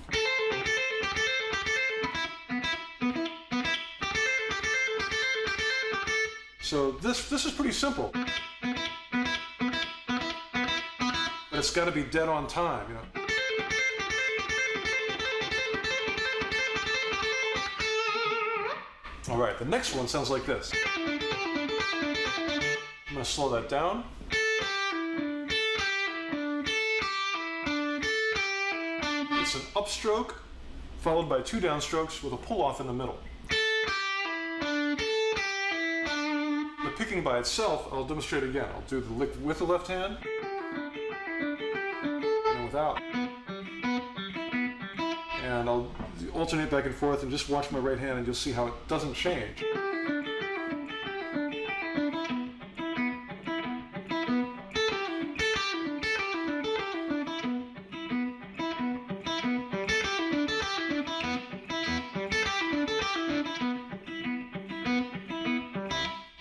So this is pretty simple. But it's got to be dead on time, you know. All right, the next one sounds like this. I'm going to slow that down. It's an upstroke followed by two downstrokes with a pull-off in the middle. The picking by itself, I'll demonstrate again. I'll do the lick with the left hand and without. And I'll alternate back and forth and just watch my right hand and you'll see how it doesn't change.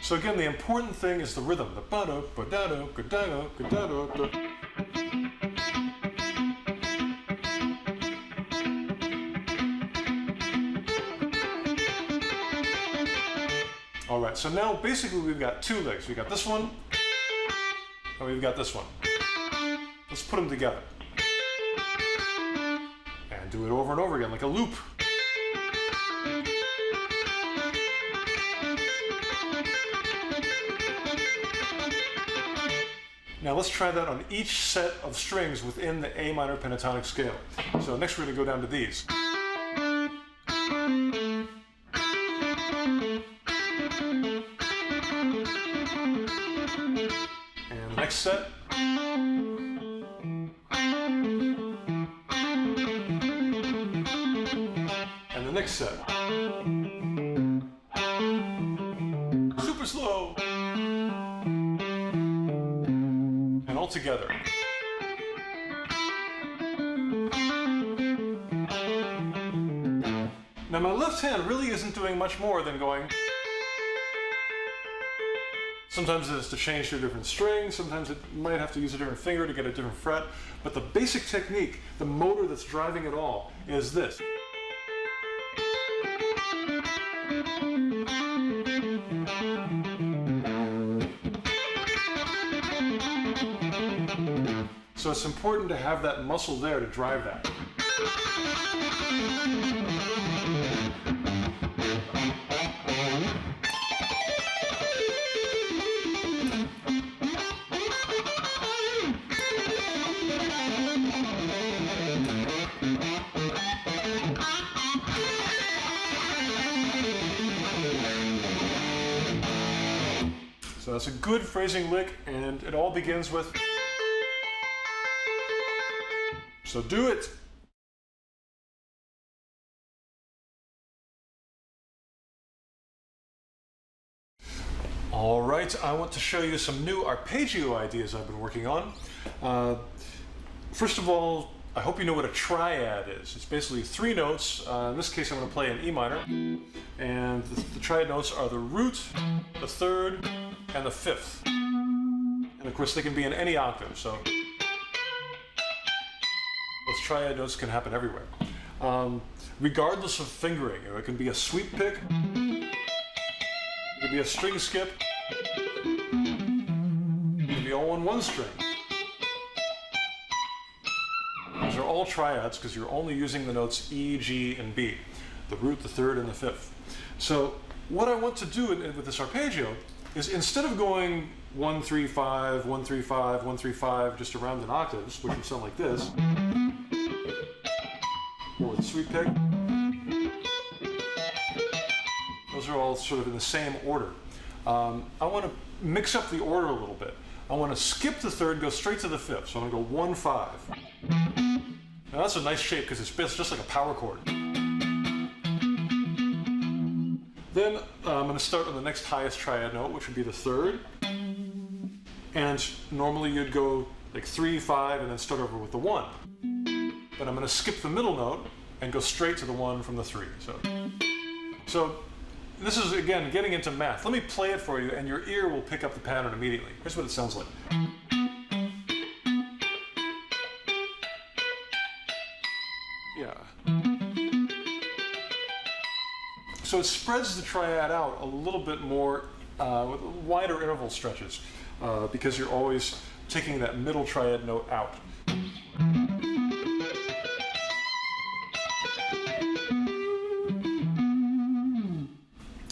So again, the important thing is the rhythm. The ba-do, ba-da-do, ga-da-do, ga-da-do, da. All right, so now basically we've got two licks. We've got this one, and we've got this one. Let's put them together. And do it over and over again, like a loop. Now let's try that on each set of strings within the A minor pentatonic scale. So next we're going to go down to these. And the next set. And the next set. Super slow. And all together. Now my left hand really isn't doing much more than going. Sometimes it's to change to a different string, sometimes it might have to use a different finger to get a different fret, but the basic technique, the motor that's driving it all, is this. So it's important to have that muscle there to drive that. So that's a good phrasing lick, and it all begins with. So do it. All right, I want to show you some new arpeggio ideas I've been working on. First of all, I hope you know what a triad is. It's basically 3 notes. In this case, I'm going to play an E minor. And the triad notes are the root, the 3rd, and the 5th. And of course, they can be in any octave. So those triad notes can happen everywhere. Regardless of fingering, it can be a sweep pick, it can be a string skip, it can be all on 1 string. These are all triads because you're only using the notes E, G, and B, the root, the 3rd, and the 5th. So what I want to do with this arpeggio is instead of going 1, 3, 5, 1, 3, 5, 1, 3, 5, just around in octaves, which would sound like this, or with a sweep pick, those are all sort of in the same order. I want to mix up the order a little bit. I want to skip the 3rd, go straight to the 5th. So I'm going to go 1, 5. Now that's a nice shape because it's just like a power chord. Then I'm going to start on the next highest triad note, which would be the 3rd. And normally you'd go like 3, 5, and then start over with the 1. But I'm going to skip the middle note and go straight to the 1 from the 3. So this is, again, getting into math. Let me play it for you, and your ear will pick up the pattern immediately. Here's what it sounds like. Yeah. So it spreads the triad out a little bit more with wider interval stretches because you're always taking that middle triad note out.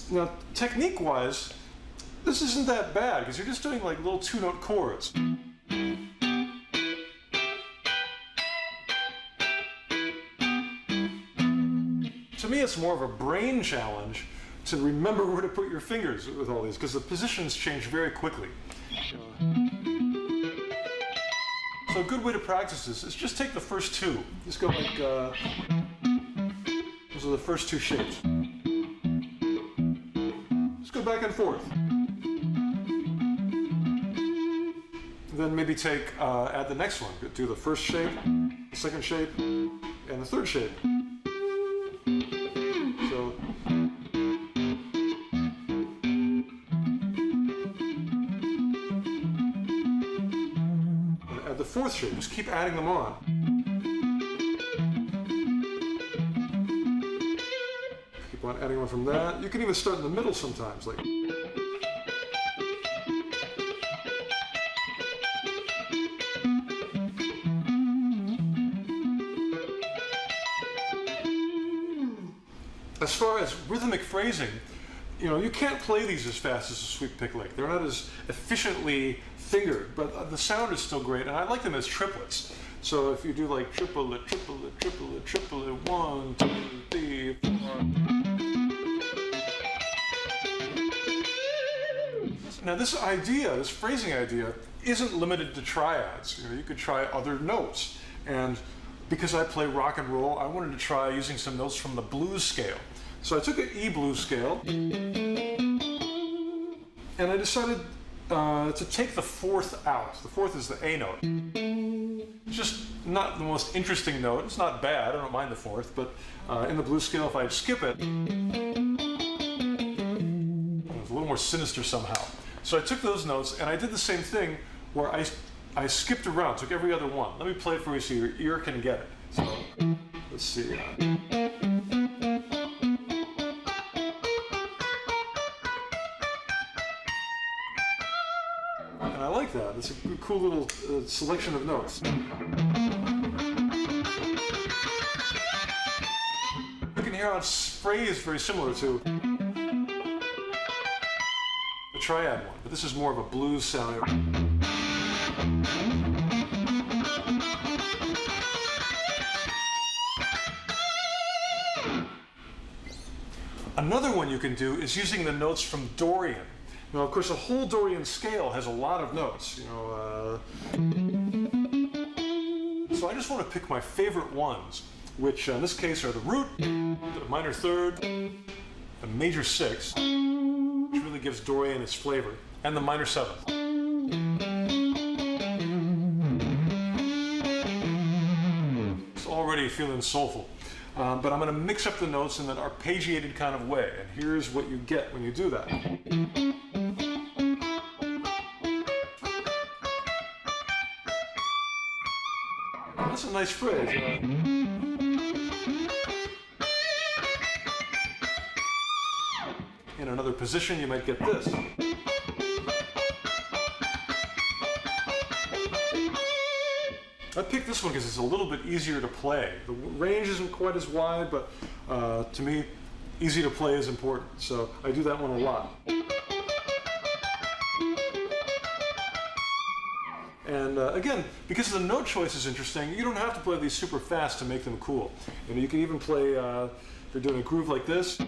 Now, technique-wise, this isn't that bad because you're just doing like little 2-note chords. To me, it's more of a brain challenge to remember where to put your fingers with all these because the positions change very quickly. So a good way to practice this is just take the first 2. Just go like, those are the first 2 shapes. Just go back and forth. Then maybe add the next one. Do the first shape, the second shape, and the 3rd shape. So, and add the 4th shape. Just keep adding them on. Keep on adding one from that. You can even start in the middle sometimes, like. As far as rhythmic phrasing, you can't play these as fast as a sweep pick lick. They're not as efficiently fingered, but the sound is still great, and I like them as triplets. So if you do like triplet, triplet, triplet, triplet, 1, 2, 3, 4. Now this phrasing idea, isn't limited to triads. You could try other notes, and because I play rock and roll, I wanted to try using some notes from the blues scale. So I took an E blues scale, and I decided to take the 4th out. The 4th is the A note. It's just not the most interesting note. It's not bad, I don't mind the 4th, but in the blues scale, if I skip it, it's a little more sinister somehow. So I took those notes, and I did the same thing where I skipped around, took every other one. Let me play it for you so your ear can get it. So, let's see. And I like that. It's a cool little selection of notes. You can hear how it's phrased very similar to the triad one, but this is more of a blues sound. Another one you can do is using the notes from Dorian. Now, of course, a whole Dorian scale has a lot of notes. So I just want to pick my favorite ones, which in this case are the root, the minor 3rd, the major 6th, which really gives Dorian its flavor, and the minor 7th. feeling soulful. But I'm going to mix up the notes in an arpeggiated kind of way, and here's what you get when you do that. That's a nice phrase. In another position, you might get this. I picked this one because it's a little bit easier to play. The range isn't quite as wide, but to me, easy to play is important. So I do that one a lot. And again, because the note choice is interesting, you don't have to play these super fast to make them cool. You know, you can even play, if you're doing a groove like this.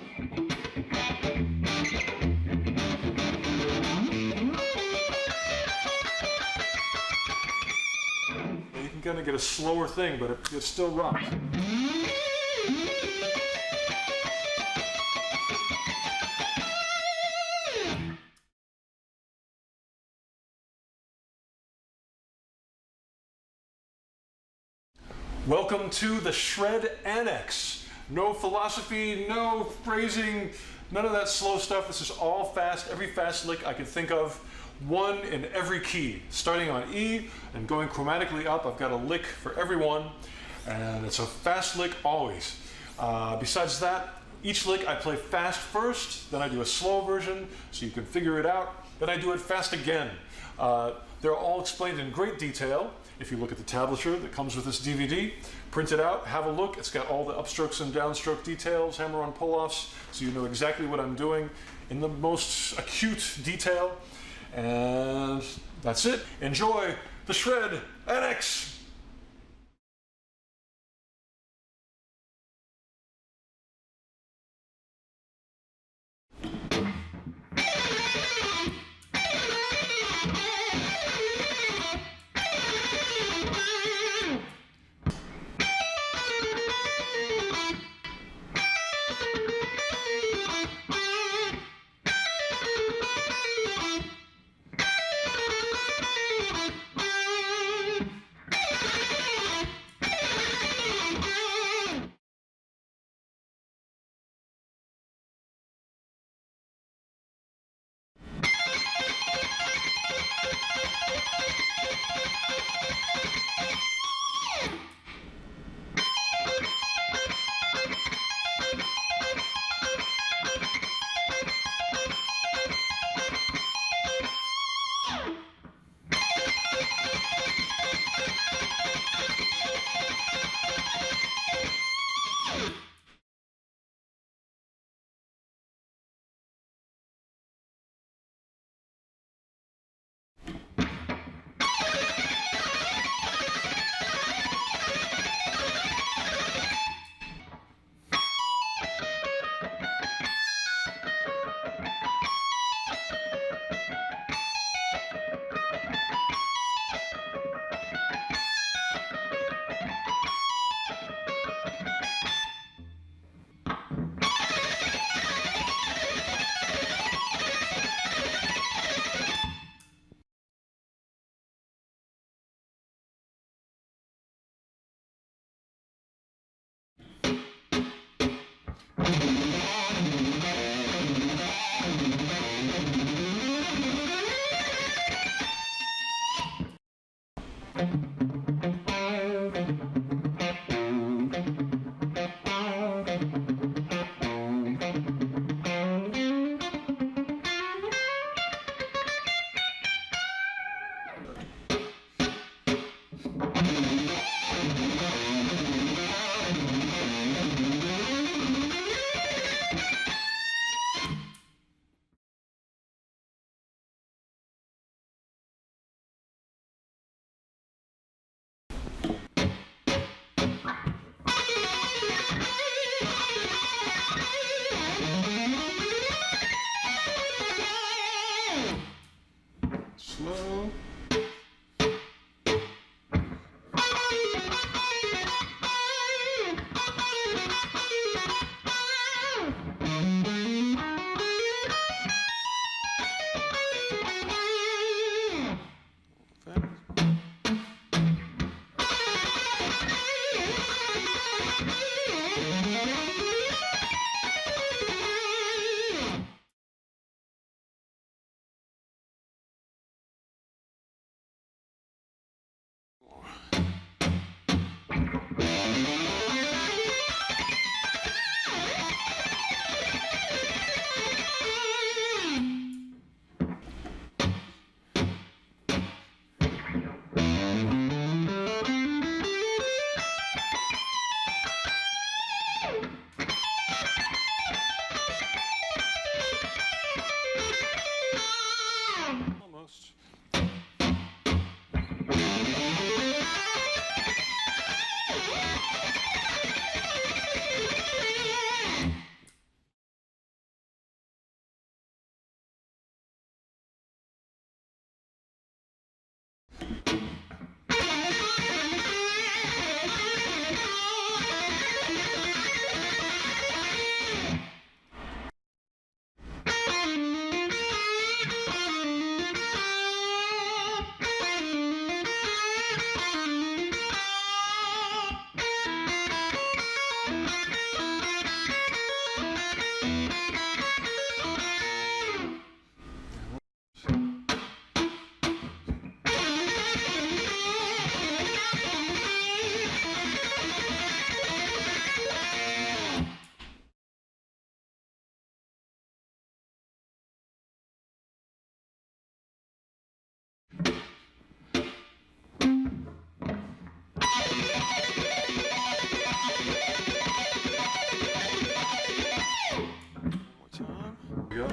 Going to get a slower thing, but it still rocks. Welcome to the Shred Annex. No philosophy, no phrasing, none of that slow stuff. This is all fast, every fast lick I can think of. One in every key, starting on E and going chromatically up. I've got a lick for every one, and it's a fast lick always. Besides that, each lick I play fast first, then I do a slow version so you can figure it out, then I do it fast again. They're all explained in great detail. If you look at the tablature that comes with this DVD, print it out, have a look. It's got all the upstrokes and downstroke details, hammer-on pull-offs, so you know exactly what I'm doing in the most acute detail. And that's it. Enjoy the Shred Annex. Slow. almost. Go.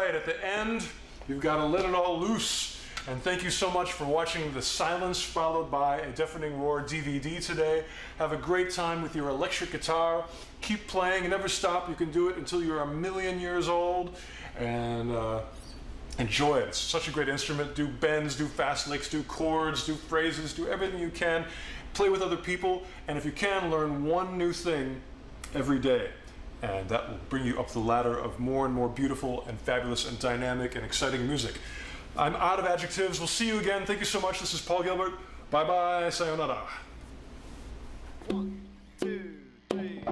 right, at the end, you've got to let it all loose. And thank you so much for watching the Silence Followed by a Deafening Roar DVD today. Have a great time with your electric guitar. Keep playing, never stop. You can do it until you're 1,000,000 years old. And enjoy it. It's such a great instrument. Do bends, do fast licks, do chords, do phrases, do everything you can. Play with other people, and if you can, learn one new thing every day. And that will bring you up the ladder of more and more beautiful and fabulous and dynamic and exciting music. I'm out of adjectives. We'll see you again. Thank you so much. This is Paul Gilbert. Bye-bye. Sayonara. 1, 2, 3.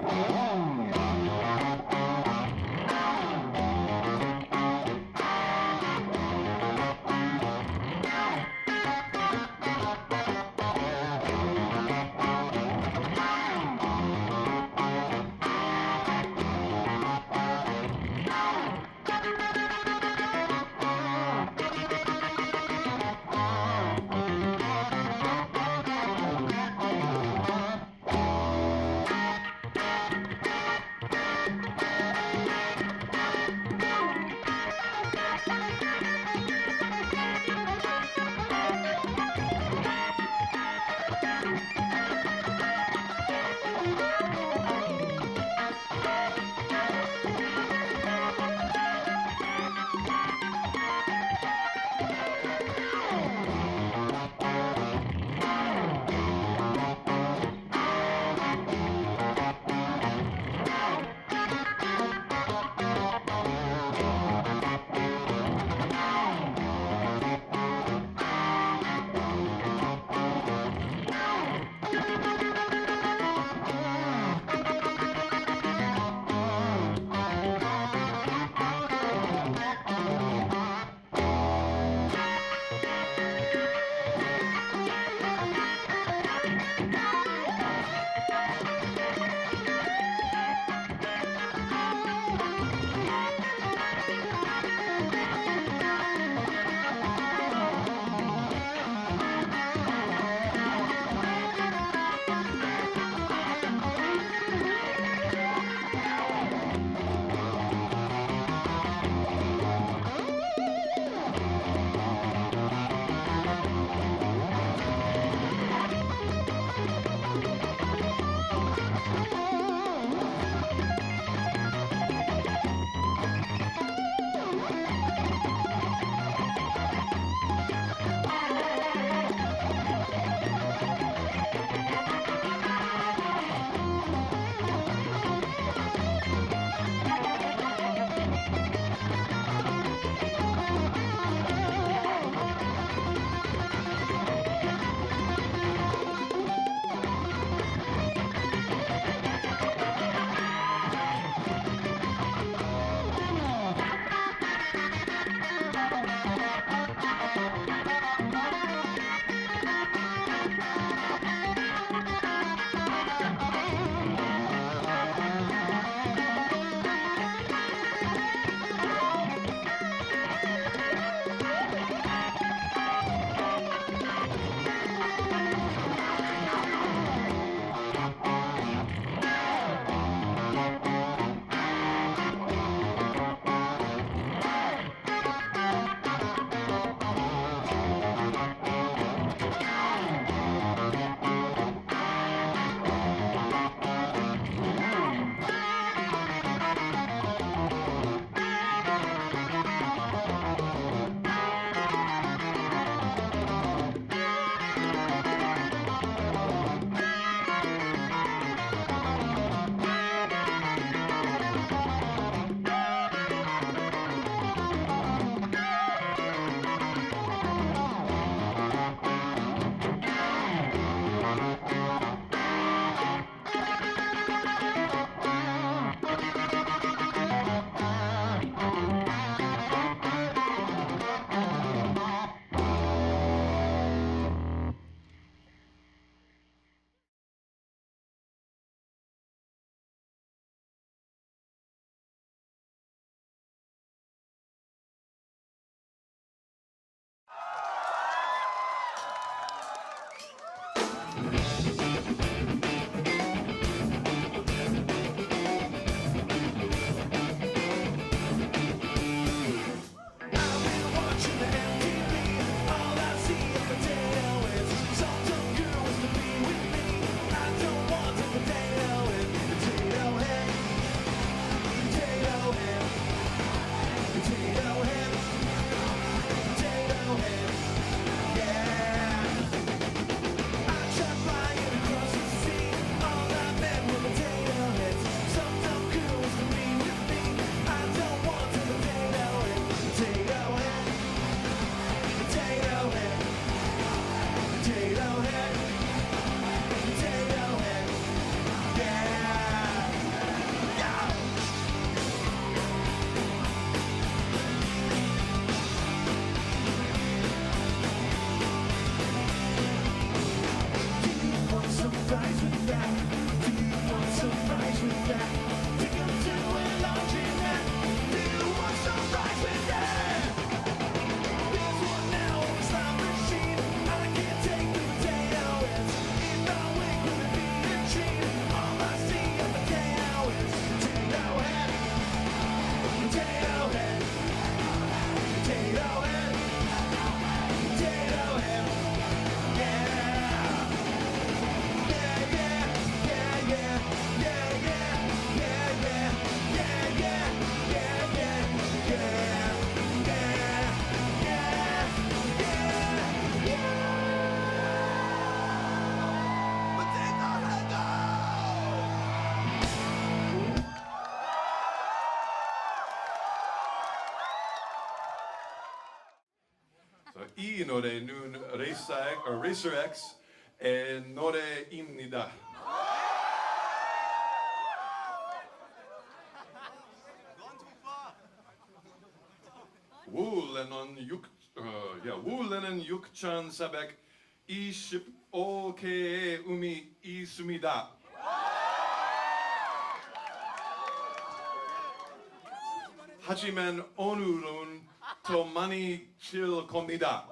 이 노래는 Racer X의 노래입니다. 우레는 6,425개의 음이 있습니다. 하지만 오늘은 더 많이 칠 겁니다.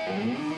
네.